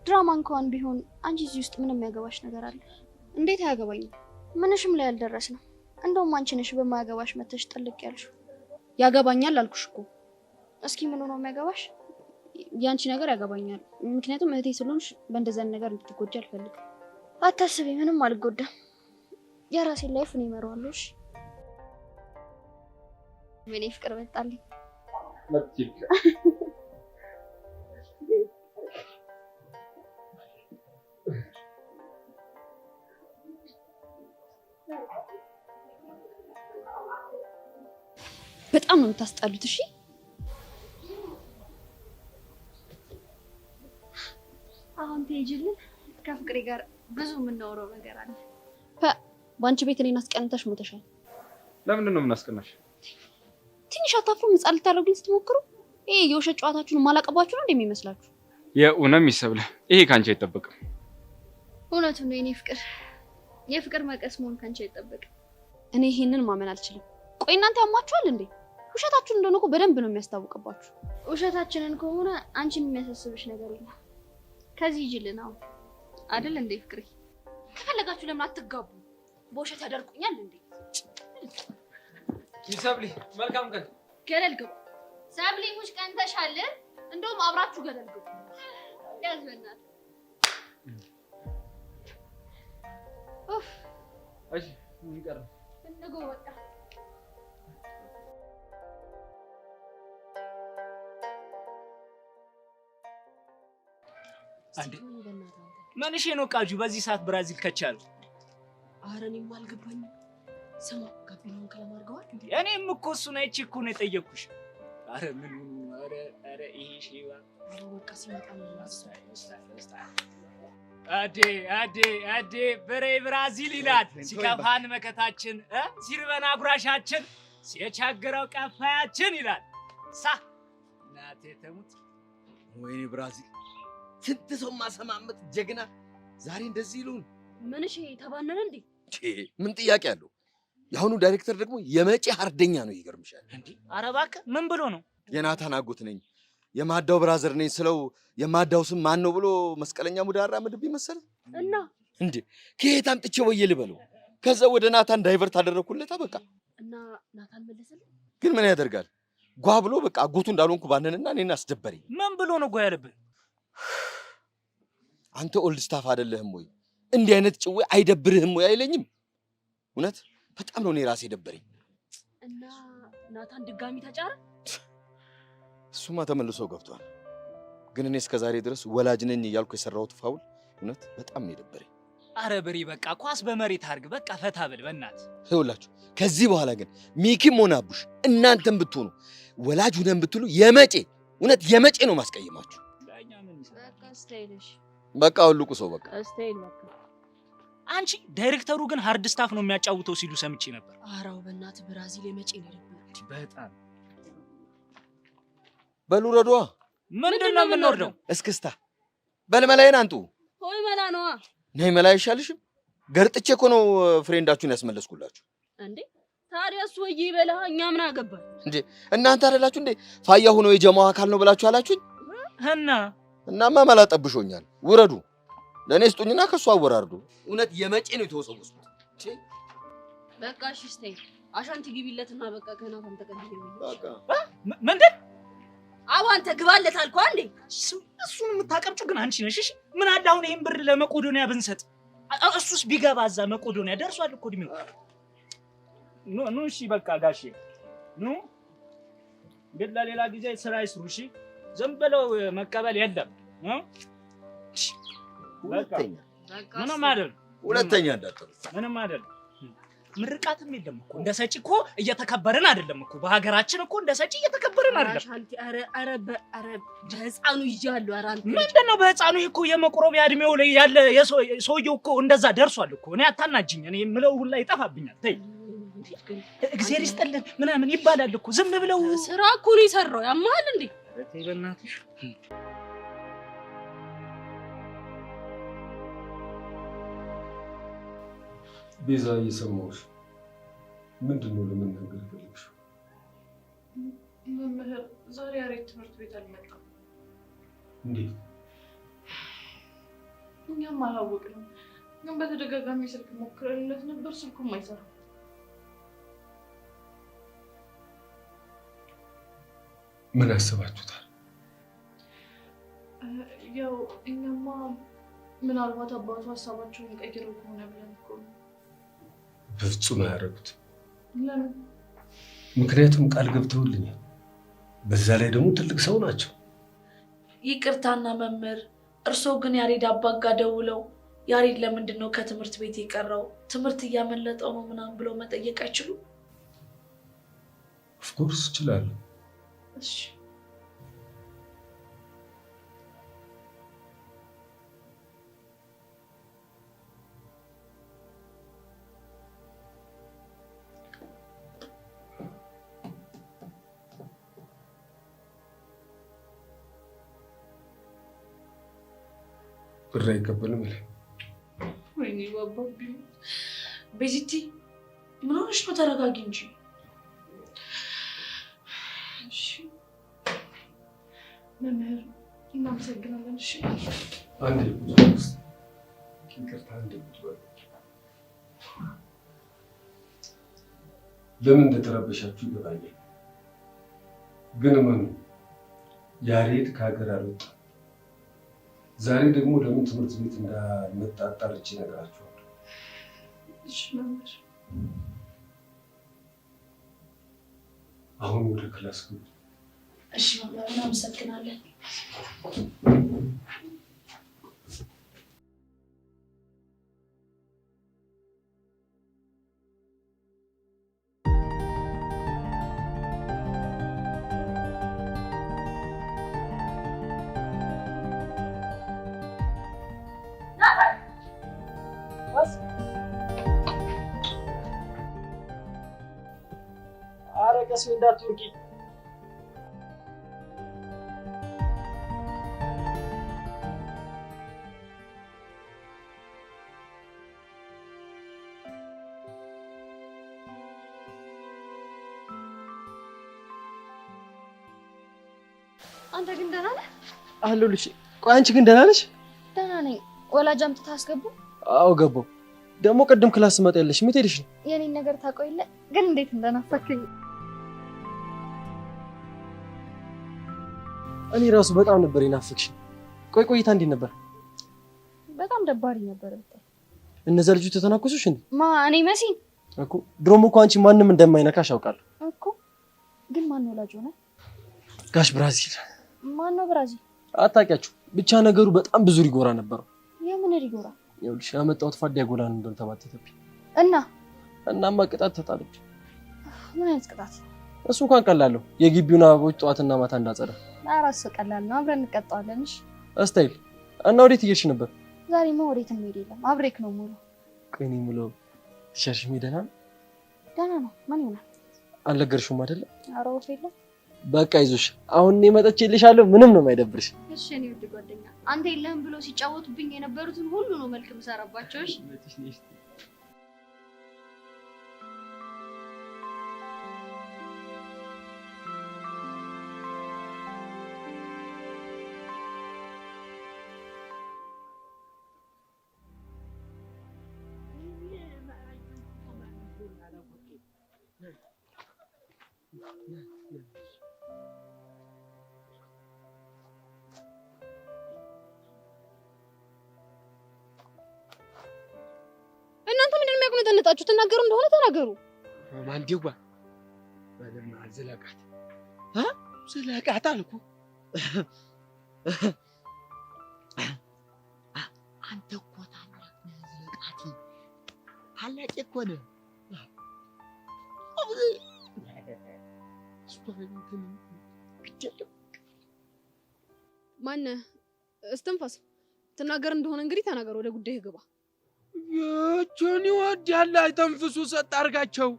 ድራማ እንኳን ቢሆን አንቺ እዚህ ውስጥ ምንም ያገባሽ ነገር አለ? እንዴት አያገባኝም? ምንሽም ላይ አልደረስንም። እንደውም አንቺ ነሽ በማያገባሽ መተሽ ጥልቅ ያልሽው። ያገባኛል አልኩሽ እኮ። እስኪ ምን ነው የሚያገባሽ? ያንቺ ነገር ያገባኛል። ምክንያቱም እህቴ ስለሆንሽ በእንደዛ ነገር እንድትጎጂ አልፈልግም። አታስቢ፣ ምንም አልጎዳም። የራሴን ላይፍ እኔ እመራዋለሁ። እሺ ምን ፍቅር መጣልኝ። በጣም ነው የምታስጠሉት። እሺ አሁን ትሄጂልን? ከፍቅሬ ጋር ብዙ የምናወራው ነገር አለ። በአንቺ ቤት እኔን አስቀንተሽ ሞተሻል። ለምንድን ነው የምናስቀናሽ? ትንሽ አታፍሩም? ህፃን ልታደርጉኝ ስትሞክሩ ይሄ የውሸት ጨዋታችሁን ማላቀባችሁ ነው እንደሚመስላችሁ? የእውነም ይሰብለ ይሄ ካንቺ አይጠበቅም። እውነቱን ነው የኔ ፍቅር። የፍቅር መቀስ መሆን ካንቺ አይጠበቅም። እኔ ይሄንን ማመን አልችልም። ቆይ እናንተ ያማችኋል እንዴ? ውሸታችሁን እንደሆነ እኮ በደንብ ነው የሚያስታውቅባችሁ። ውሸታችንን ከሆነ አንቺን የሚያሳስብሽ ነገር የለም። ከዚህ ይጅልን አሁን አይደል እንዴ ፍቅሬ? ከፈለጋችሁ ለምን አትጋቡ? በውሸት ያደርቁኛል እንዴ? ይሰብሊ መልካም ቀን። ገደል ግቡ። ሰብሊ ሙሽ ቀንተሻል። እንደውም አብራችሁ ገደል ግቡ። ያዝበናል። ኡፍ እሺ ምን ይቀር? እንጎ ወጣ። አንዴ መንሽ ነው ቃጁ በዚህ ሰዓት ብራዚል ከቻሉ? ኧረ እኔም አልገባኝም። ስማ ጋቢናውን ከለም አድርገዋል እንዴ? እኔም እኮ እሱን አይቼ እኮ ነው የጠየኩሽ። ኧረ ምን ኧረ ይሄ ሼባ በቃ ሲመጣ ነው አዴ በሬ ብራዚል ይላል። ሲከፋን መከታችን ሲርበን አጉራሻችን ሲቸግረው ቀፋያችን ይላል። ሳ እናቴ ተሙት። ወይኔ ብራዚል ስንት ሰው ማሰማመጥ ጀግና ዛሬ እንደዚህ ይሉን። ምን እሺ ተባነነ እንዴ? ምን ጥያቄ አለው? የአሁኑ ዳይሬክተር ደግሞ የመጪ ሀርደኛ ነው። ይገርምሻል እንዴ? ኧረ እባክህ ምን ብሎ ነው? የናታን አጎት ነኝ የማዳው ብራዘር ነኝ ስለው የማዳው ስም ማን ነው ብሎ መስቀለኛ ሙዳራ ምድብ ይመስል እና እንዴ ከየት አምጥቼ ወየ ልበለው? ከዛ ወደ ናታን ዳይቨርት አደረኩለት። በቃ እና ናታን መለሰልህ? ግን ምን ያደርጋል ጓ ብሎ በቃ አጎቱ እንዳልሆንኩ ባነንና እኔን አስደበረኝ። ምን ብሎ ነው ጓ ያለብህ? አንተ ኦልድ ስታፍ አይደለህም ወይ? እንዲህ አይነት ጭዌ አይደብርህም ወይ አይለኝም። እውነት በጣም ነው እኔ ራሴ ደበረኝ። እና ናታን ድጋሚ ተጫረ? እሱማ ተመልሶ ገብቷል። ግን እኔ እስከዛሬ ድረስ ወላጅ ነኝ እያልኩ የሰራሁት ፋውል እውነት በጣም ነው የደበረኝ። አረ ብሬ በቃ ኳስ በመሬት አድርግ፣ በቃ ፈታ ብል በእናትህ። ይኸውላችሁ ከዚህ በኋላ ግን ሚኪም ሆነ አቡሽ እናንተም ብትሆኑ ወላጅ ሁነን ብትሉ የመጬ እውነት የመጬ ነው ማስቀየማችሁ። በቃ ስታይልሽ በቃ አውልቁ ሰው በቃ ስታይል በቃ። አንቺ ዳይሬክተሩ ግን ሃርድ ስታፍ ነው የሚያጫውተው ሲሉ ሰምቼ ነበር። አራው በእናትህ ብራዚል የመጬ ነው የደበረኝ በጣም። በሉ ረዷ። ምንድነው የምንወርደው? እስክስታ በልመላይን አንጡ። ሆይ መላ ነዋ። ነይ መላ አይሻልሽም? ገርጥቼ እኮ ነው ፍሬንዳችሁን ያስመለስኩላችሁ። እንዴ ታዲያ እሱ ወይ ይበላ፣ እኛ ምን አገባን እንዴ? እናንተ አይደላችሁ እንዴ ፋያ ሆኖ የጀማው አካል ነው ብላችሁ አላችሁኝ? እናማ መላ ጠብሾኛል። ውረዱ፣ ለእኔ ስጡኝና ከሱ አወራርዱ። እውነት የመጬ ነው የተወሰወስኩት። በቃ እሺ ስታይ አሻንቲ ግቢለትና በቃ ከናታን ተቀበል። በቃ ምንድን አዎ አንተ ግባለት አልኩህ አንዴ። እሱን የምታቀምጪው ግን አንቺ ነሽ። እሺ ምን አለ አሁን ይሄን ብር ለመቄዶንያ ብንሰጥ? እሱስ ቢገባ እዛ መቄዶንያ ደርሷል እኮ እድሜው። ኑ እሺ በቃ ጋሼ ኑ። ግን ለሌላ ጊዜ ስራ ይስሩ እሺ። ዝም ብለው መቀበል የለም። ሁለተኛ ምንም አይደል፣ ሁለተኛ እንዳትሉ። ምንም አይደል። ምርቃትም የለም እኮ እንደ ሰጪ እኮ እየተከበርን አይደለም እኮ በሀገራችን እኮ እንደ ሰጪ እየተከበርን አይደለም። አሻንቲ አረ በህፃኑ ይያለው። አረ አንተ ምንድነው በህፃኑ? ይሄ እኮ የመቁረቢያ እድሜው ላይ ያለ ሰውየው እኮ እንደዛ ደርሷል እኮ። እኔ አታናጅኝ። እኔ የምለው ሁላ ይጠፋብኛል። ተይ እግዚአብሔር ይስጥልን ምናምን ይባላል እኮ። ዝም ብለው ስራ እኮ ነው የሰራው። ያማል እንዴ? ተይ በእናትሽ። ቤዛ እየሰማሁሽ ምንድነው ለመናገር የፈለግሽው? መምህር ዛሬ ያሬድ ትምህርት ቤት አልመጣም። እንዴት? እኛም አላወቅንም፣ ግን በተደጋጋሚ ስልክ ሞክረንለት ነበር፣ ስልኩም አይሰራም። ምን አስባችሁታል? ያው እኛማ ምናልባት አባቱ ሀሳባቸውን ቀይረው ከሆነ ብለን እኮ ነው። በፍጹም አያደርጉትም። ለምን? ምክንያቱም ቃል ገብተውልኛል። በዛ ላይ ደግሞ ትልቅ ሰው ናቸው። ይቅርታና መምህር፣ እርስዎ ግን ያሬድ አባት ጋር ደውለው ያሬድ ለምንድን ነው ከትምህርት ቤት የቀረው? ትምህርት እያመለጠው ነው ምናምን ብለው መጠየቅ አይችሉም? ኦፍኮርስ እችላለሁ። እሺ ብር አይቀበልም አለ። ወይኔ ባባቢ ቤዚቲ ምን ሆነሽ ነው? ተረጋጊ እንጂ። እሺ መምህር እናመሰግናለን። እሺ አንዴ ይቅርታ፣ አንዴ ለምን እንደተረበሻችሁ ይገባኛል። ግን ምን ያሬድ ከሀገር አልወጣም። ዛሬ ደግሞ ለምን ትምህርት ቤት እንዳልመጣ አጣርቼ እነግራችኋለሁ። እሺ መምህር። አሁን ወደ ክላስ ግቡ። እሺ መምህር እናመሰግናለን። ቀስ እንዳትወርቂ። አንተ ግን ደህና ነህ? አለሁልሽ። ቆይ አንቺ ግን ደህና ነሽ? ደህና ነኝ። ወላጅ አምጥተህ አስገቡ? አዎ ገባሁ። ደግሞ ቅድም ክላስ ስመጣ የለሽም። የት ሄደሽ ነው? የኔን ነገር ታውቀው የለ ግን እንዴት እንደናፈከኝ። እኔ ራሱ በጣም ነበር የናፈቅሽኝ። ቆይ ቆይታ እንዴት ነበር? በጣም ደባሪ ነበር። እነዛ ልጆች ተተናኮሱሽ እንዴ? እኔ መሲ እኮ ድሮም እኮ አንቺ ማንም እንደማይነካሽ አውቃለሁ እኮ። ግን ማን ነው ወላጅ ሆነ? ጋሽ ብራዚል። ማን ነው ብራዚል? አታውቂያችሁ? ብቻ ነገሩ በጣም ብዙ ሪጎራ ነበረው። የምን ሪጎራ? ይኸውልሽ ያመጣሁት ፋዲያ ጎላን እንደሆነ ተባተተብኝ እናማ ቅጣት ተጣለች። ምን አይነት ቅጣት? እሱ እንኳን ቀላል ነው። የግቢውን አበቦች ጠዋትና ማታ እንዳጸዳ። አራስ ቀላል ነው። አብረን እንቀጣዋለን። እሺ እስታይል። እና ወዴት እየሄድሽ ነበር? ዛሬማ ወዴትም መሄድ የለም። አብሬክ ነው ሙሉ። ቆይ እኔ ሙሉ ትሻሽ ደህና ነው? ደህና ነው። ምን ይሆናል? አልነገርሽውም አይደለ? ኧረ ወፍ የለም። በቃ ይዞሽ አሁን እኔ መጥቼልሻለሁ። ምንም ነው የማይደብርሽ። እሺ እኔ ውድ ጓደኛ፣ አንተ የለህም ብሎ ሲጫወቱብኝ የነበሩትን ሁሉ ነው መልክ የምሰራባቸው። እሺ እናንተ ምንድን ነው የሚያቆነጠነጣችሁ? ትናገሩ እንደሆነ ተናገሩ። ማንዲዋ በለማ ዝለቃት ዝለቃት አልኩ። አንተ እኮ ታላቅ ዝለቃት ታላቅ እኮ ነህ። ማነህ? እስትንፋስ ትናገር እንደሆነ እንግዲህ ተናገር። ወደ ጉዳይ ግባ። የጆኒ ወዲያላ አይተንፍሱ ሰጥ አርጋቸው።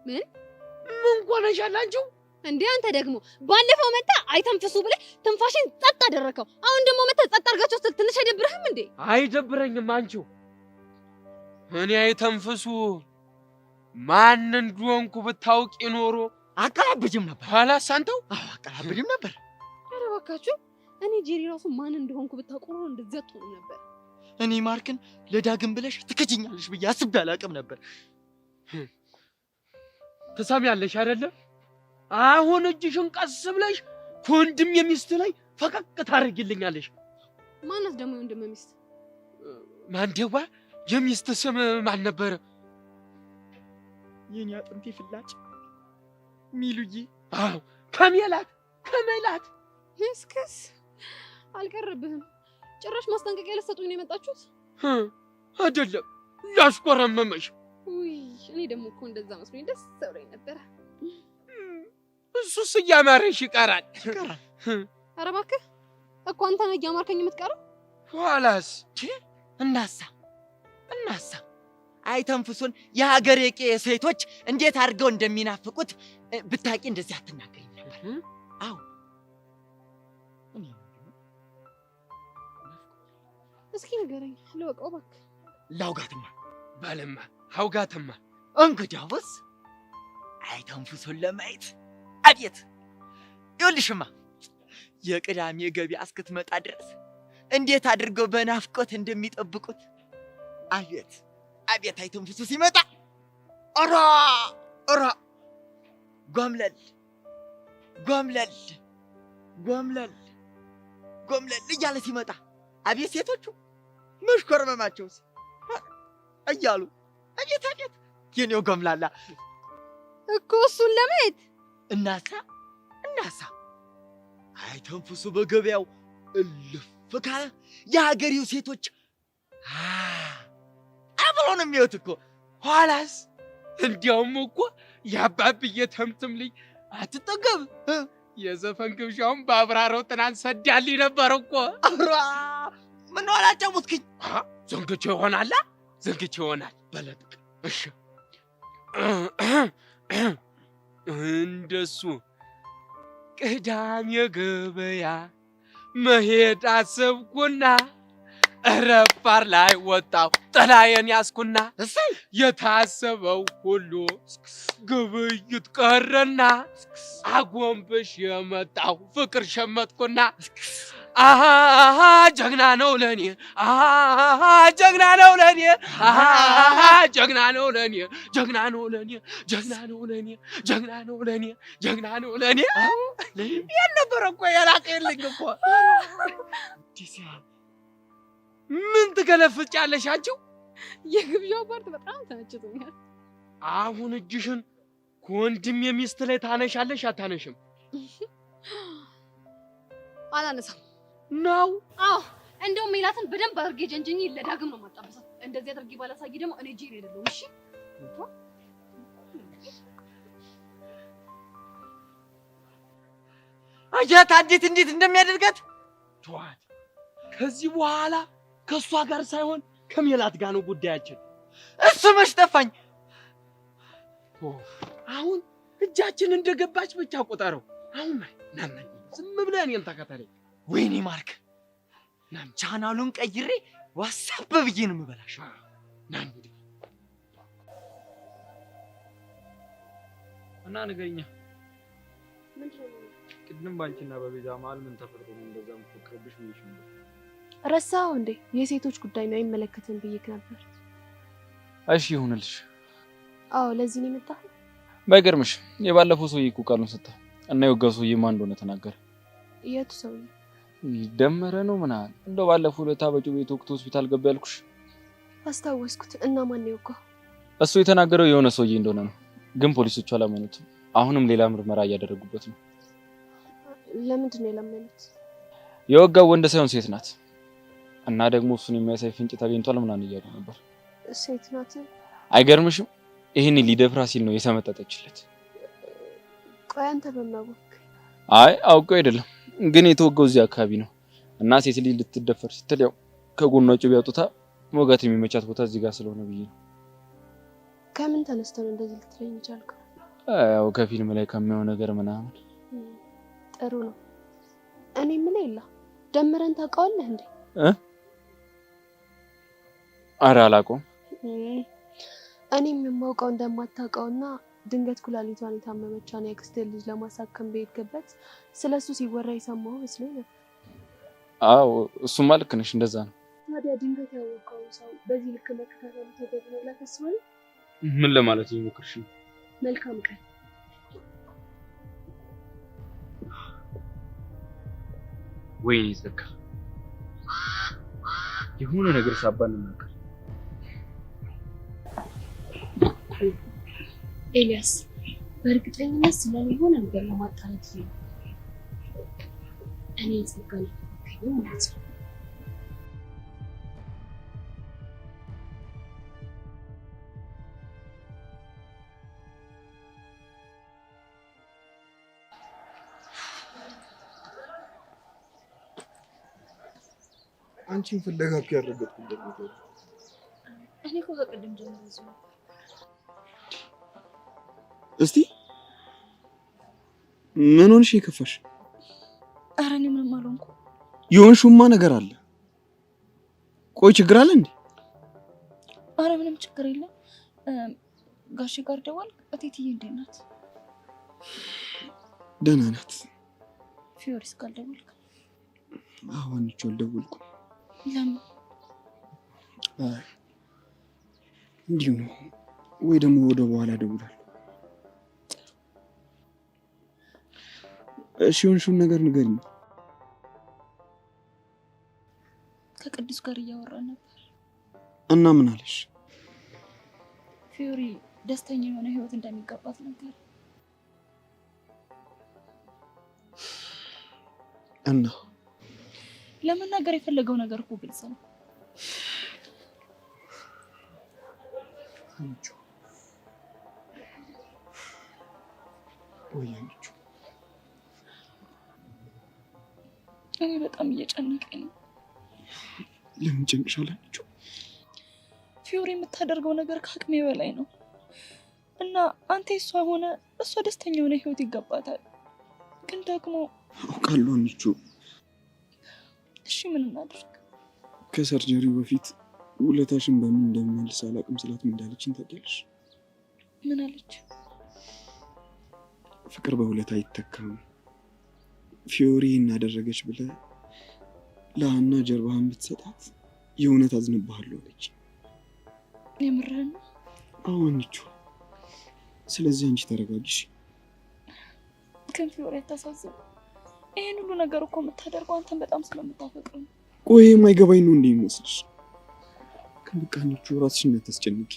ምን ቆነሻል አንቺው? እንዴ አንተ ደግሞ ባለፈው መጣ አይተንፍሱ ብለህ ትንፋሽን ጸጥ አደረከው። አሁን ደግሞ መጣ ጸጥ አርጋቸው ስትል ትንሽ አይደብርህም እንዴ? አይደብረኝም አንቺው። እኔ አይተንፍሱ ማን እንደሆንኩ ብታውቂ ኖሮ አቀላብጅም ነበር። ኋላስ አንተው? አዎ አቀላብጅም ነበር። ኧረ እባካችሁ እኔ ጄሪ ራሱ ማን እንደሆንኩ ብታውቁ ኖሮ እንደዚህ አትሆንም ነበር። እኔ ማርክን ለዳግም ብለሽ ትከጂኛለሽ ብዬ አስቤ አላውቅም ነበር። ትሰሚያለሽ አይደለ? አሁን እጅሽን ቀስ ብለሽ ከወንድም የሚስት ላይ ፈቀቅ ታደርጊልኛለሽ። ማናት ደግሞ የወንድም ሚስት? ማንደዋ የሚስት ስም ማን ነበረ? የኔ አጥንቴ ፍላጭ ሚሉዬ። አዎ ከሜላት እስከስ አልቀረብህም። ጭራሽ ማስጠንቀቂያ ልትሰጡኝ ነው የመጣችሁት? አይደለም ላስቆረመመሽ። ውይ እኔ ደግሞ እኮ እንደዛ መስሎኝ ደስ ብሎኝ ነበረ። እሱስ እያማረሽ ይቀራል። ኧረ እባክህ እኮ አንተ ነህ እያማርከኝ የምትቀረው። ኋላስ እናሳ አይተንፍሱን የሀገሬ ሴቶች እንዴት አድርገው እንደሚናፍቁት ብታቂ እንደዚህ አትናገሪም ነበር። አዎ እስኪ ንገረኝ ልወቀው እባክህ። ላውጋትማ ባለማ አውጋትማ። እንግዲያውስ አይተንፍሱን ለማየት አቤት ይኸውልሽማ የቅዳሜ ገበያ እስክትመጣ ድረስ እንዴት አድርገው በናፍቆት እንደሚጠብቁት አቤት አይተንፍሱ ሲመጣ ኦራ ጎምለል እያለ ሲመጣ አቤት ሴቶቹ መሽኮርመማቸውስ እያሉ አቤት የኔው ጎምላላ እኮ እሱን ለማየት እናሳ አይተንፍሱ በገበያው እልፍ ካለ የሀገሬው ሴቶች አብሮ ነው የሚወት እኮ። ኋላስ እንዲያውም እኮ የአባብዬ ተምትም ልኝ አትጠገብ የዘፈን ግብዣውን በአብራረው ትናንት ሰዳልኝ ነበር እኮ። ምን አላጫውትክኝ? ዘንግቼ ይሆናል በለጥቅ። እሺ እንደሱ ቅዳሜ ገበያ መሄድ አሰብኩና ረፋር ላይ ወጣው ጥላዬን ያስኩና የታሰበው ሁሉ ግብይት ቀረና አጎንብሽ የመጣው ፍቅር ሸመጥኩና ጀግና ነው ለኔ ጀግና ነው ለኔ ጀግና ነው ለኔ ጀግና ነው ለኔ ጀግና ነው ለኔ ጀግና ነው ለኔ ጀግና ነው ለኔ ያልነበረ እኮ የላቀልኝ እኮ። ምን ትገለፍጫለሽ አንቺው? የግብዣው ፓርት በጣም ተመችቶኛል። አሁን እጅሽን ከወንድም የሚስት ላይ ታነሻለሽ አታነሽም? አላነሳም ነው? አዎ እንደውም ሜላትን በደንብ አድርጌ ጀንጀኝ ለዳግም ነው ማጣበሳት። እንደዚህ አድርጌ ባላሳይ ደግሞ እኔ ጄሪ አይደለሁም። እሺ አያት አዲት እንዴት እንደሚያደርጋት ተዋት። ከዚህ በኋላ ከሷ ጋር ሳይሆን ከሜላት ጋር ነው ጉዳያችን። እሱ መች ጠፋኝ። አሁን እጃችን እንደገባች ብቻ ቆጠረው። አሁን ናና ዝም ብለህ እኔን ተከተለኝ። ወይኔ ማርክ ቻናሉን ቀይሬ ዋትስአፕ ብዬ ነው የምበላሽ። ናን እና ንገሪኛ፣ ምንድነው? ቅድም ባንቺና በቤዛ መሀል ምን ተፈጥሮ ነው እንደዛ የምትፈቅርብሽ? ብዬሽ ነው። ረሳኸው እንዴ? የሴቶች ጉዳይ ነው አይመለከትም ብዬሽ ነበር። እሺ ይሁንልሽ። አዎ ለዚህ ነው የመጣኸው? ባይገርምሽ የባለፈው ሰውዬ እኮ ቃሉን ሰጣ እና የወጋው ሰውዬ ማን እንደሆነ ተናገረ። የቱ ሰውዬ? ደመረ ነው ምናምን። እንደው ባለፈው ለታ በጩቤ ተወግቶ ሆስፒታል ገባ ያልኩሽ። አስታወስኩት። እና ማን ነው የወጋው? እሱ የተናገረው የሆነ ሰውዬ እንደሆነ ነው፣ ግን ፖሊሶቹ አላመኑትም። አሁንም ሌላ ምርመራ እያደረጉበት ነው። ለምንድን ነው የለመኑት? የወጋው ወንድ ሳይሆን ሴት ናት እና ደግሞ እሱን የሚያሳይ ፍንጭ ተገኝቷል ምናምን እያሉ ነበር። ሴት ናት? አይገርምሽም? ይሄን ሊደፍራ ሲል ነው የሰመጠጠችለት። ቆይ አንተ በምን አወቅ? አይ አውቀው አይደለም፣ ግን የተወጋው እዚህ አካባቢ ነው እና ሴት ልጅ ልትደፈር ስትል ያው ከጎኗ ጩቤ አውጥታ ሞጋት የሚመቻት ቦታ እዚህ ጋር ስለሆነ ብዬ ነው። ከምን ተነስተው ነው እንደዚህ ልትለኝ ይቻልከው? ያው ከፊልም ላይ ከሚያው ነገር ምናምን። ጥሩ ነው። እኔ ምን ይላ ደምረን ታውቀዋለህ እንዴ? ኧረ አላውቀውም። እኔም የማውቀው እንደማታውቀውና ድንገት ኩላሊቷን የታመመቻን የአክስቴን ልጅ ለማሳከም በሄድክበት ስለሱ ሲወራ የሰማሁ መስሎኝ ነበር። አዎ እሱማ ልክ ነሽ፣ እንደዛ ነው። ታዲያ ድንገት ያወቀው ሰው በዚህ ልክ መከታተሉ ተገቢ ነው ብለህ ታስባለህ? ምን ለማለት እየሞከርሽ ነው? መልካም ቀን። ወይኔ ዘካ የሆነ ነገር ሳባን ነው። ኤልያስ በእርግጠኝነት ስለኔ የሆነ ነገር ለማጣራት ነው። እኔ ጽጋኝ ማለት ነው። አንቺን ፍለጋ እኮ ያረገጥኩበት ነገር እኔ እኮ በቅድም ጀምሮ ነው። እስቲ ምን ሆንሽ የከፋሽ? ኧረ እኔ ምንም አልሆንኩም። የሆንሽውማ ነገር አለ። ቆይ ችግር አለ እንዴ? ኧረ ምንም ችግር የለም። ጋሼ ጋር ደወልክ? እቴትዬ እንዴት ናት? ደህና ናት። ፊዮሪስ ጋር ደወልክ? አዎ አንቺ አልደወልኩም። ለምን? አይ እንዲሁ ነው። ወይ ደግሞ ወደ በኋላ እደውላለሁ። እሺ የሆንሽውን ነገር ንገሪኝ። ከቅዱስ ጋር እያወራን ነበር። እና ምን አለሽ? ፊዮሪ ደስተኛ የሆነ ህይወት እንደሚገባት ነገር እና ለመናገር የፈለገው ነገር እኮ ግልጽ ነው። አንቺ ወያንቺ እኔ በጣም እየጨነቀኝ ነው። ለምን ጨንቅሻል? አንቺ ፊዮሪ የምታደርገው ነገር ከአቅሜ በላይ ነው እና አንተ እሷ ሆነ እሷ ደስተኛ የሆነ ህይወት ይገባታል። ግን ደግሞ አውቃለሁ አንቺ። እሺ ምን እናድርግ? ከሰርጀሪው በፊት ውለታሽን በምን እንደምመልስ አላውቅም ስላት ምን እንዳለችኝ ታውቂያለሽ? ምን አለች? ፍቅር በውለታ አይተካም። ፊዮሪ እናደረገች ብለህ ለሀና ጀርባህን ብትሰጣት የእውነት አዝንብሃለሁ አለች። የምርህን ነው? አዎ አንቺ። ስለዚህ አንቺ ተረጋጊሽ። ግን ፊዮሪ አታሳዝን። ይሄን ሁሉ ነገር እኮ የምታደርገው አንተን በጣም ስለምታፈቅር ነው። ቆይ የማይገባኝ ነው እንዴ ይመስልሽ? በቃ አንቺ ራስሽን አታስጨንቂ።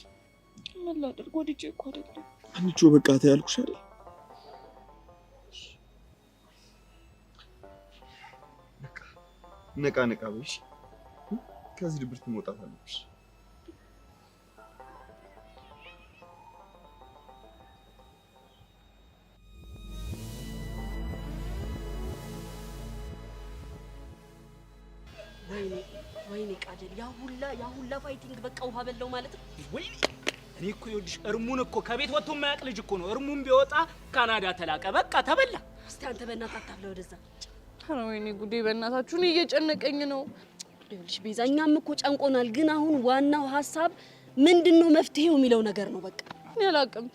ምን ላድርግ? ወድጄ እኮ አይደለም። አንቺ በቃ ተይ አልኩሽ አይደል? ነቃ ነቃ በይሽ። ከዚህ ድብርት መውጣት አለብሽ። ወይኔ ቃጀል ያ ሁላ ፋይቲንግ በቃ ውሃ በላው ማለት ነው። ወይኔ እኔ እኮ ይኸውልሽ እርሙን እኮ ከቤት ወጥቶ የማያውቅ ልጅ እኮ ነው። እርሙን ቢወጣ ካናዳ ተላቀ በቃ ተበላ። እስቲ አንተ በእናትህ አታብላ ወደዛ። ኧረ ወይኔ ጉዴ በእናታችሁ እኔ እየጨነቀኝ ነው። ይኸውልሽ ቤዛ እኛም እኮ ጨንቆናል፣ ግን አሁን ዋናው ሀሳብ ምንድነው መፍትሄው የሚለው ነገር ነው። በቃ እኔ አላውቅም፣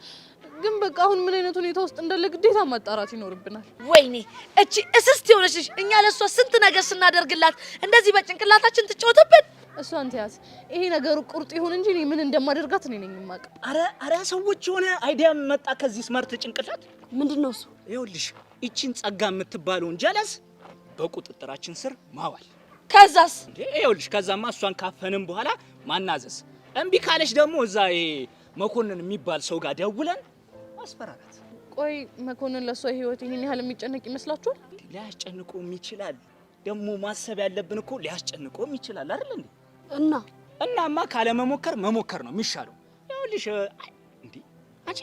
ግን በቃ አሁን ምን አይነት ሁኔታ ውስጥ እንዳለ ግዴታ ማጣራት ይኖርብናል። ወይኔ እቺ እስስት የሆነች ልጅ እኛ ለሷ ስንት ነገር ስናደርግላት እንደዚህ በጭንቅላታችን ትጫወተብን። እሷን ትያዝ። ይሄ ነገሩ ቁርጥ ይሁን እንጂ እኔ ምን እንደማደርጋት እኔ ነኝ የማውቀው። አረ ሰዎች የሆነ አይዲያ መጣ ከዚህ ስማርት ጭንቅላት። ምንድነው እሱ? ይኸውልሽ እቺን ጸጋ የምትባለውን ጀለስ በቁጥጥራችን ስር ማዋል። ከዛስ? ይኸውልሽ ከዛማ እሷን ካፈንም በኋላ ማናዘዝ። እምቢ ካለሽ ደግሞ እዛ መኮንን የሚባል ሰው ጋር ደውለን ማስፈራራት። ቆይ መኮንን ለሷ ህይወት ይሄን ያህል የሚጨነቅ ይመስላችኋል? ሊያስጨንቆም ይችላል። ደግሞ ማሰብ ያለብን እኮ ሊያስጨንቆም ይችላል አይደል እንዴ? እናማ ካለመሞከር መሞከር ነው የሚሻለው። ይኸውልሽ እንዴ አንቺ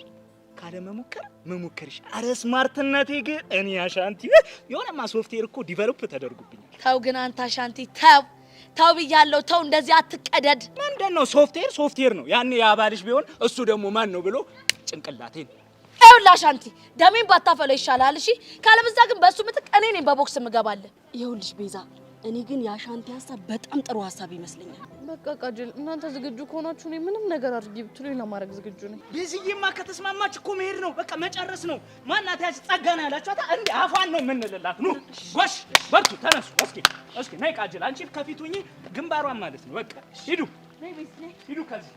ካለመሞከር መሞከርሽ። አረ ስማርትነቴ ግን እኔ አሻንቲ የሆነማ ሶፍትዌር እኮ ዲቨሎፕ ተደርጉብኛል። ተው ግን አንተ አሻንቲ ተው ብያለሁ። ተው እንደዚህ አትቀደድ። ምንድነው ሶፍትዌር ነው። ያኔ ያባልሽ ቢሆን እሱ ደግሞ ማን ነው ብሎ ጭንቅላቴን ይኸውልህ አሻንቲ ደሜን ባታፈለው ይሻላል። እሺ ካለበዛ ግን በሱ ምትክ እኔ ነኝ በቦክስ ምገባለን። ይኸውልሽ ቤዛ እኔ ግን የአሻንቲ ሀሳብ በጣም ጥሩ ሀሳብ ይመስለኛል። በቃ ቃጀል እናንተ ዝግጁ ከሆናችሁ እኔ ምንም ነገር አድርጊ ብትሉኝ ለማድረግ ዝግጁ ነኝ። ቤዝዬማ ከተስማማች እኮ መሄድ ነው በቃ መጨረስ ነው። ማናት ያቺ ጸጋና ያላችኋት እንዴ? አፏን ነው የምንልላት። ኑ ጎሽ በርቱ ተነሱ። እስኪ ነይ ቃጀል አንቺ ከፊት ሁኚ፣ ግንባሯን ማለት ነው። በቃ ሂዱ ከዚህ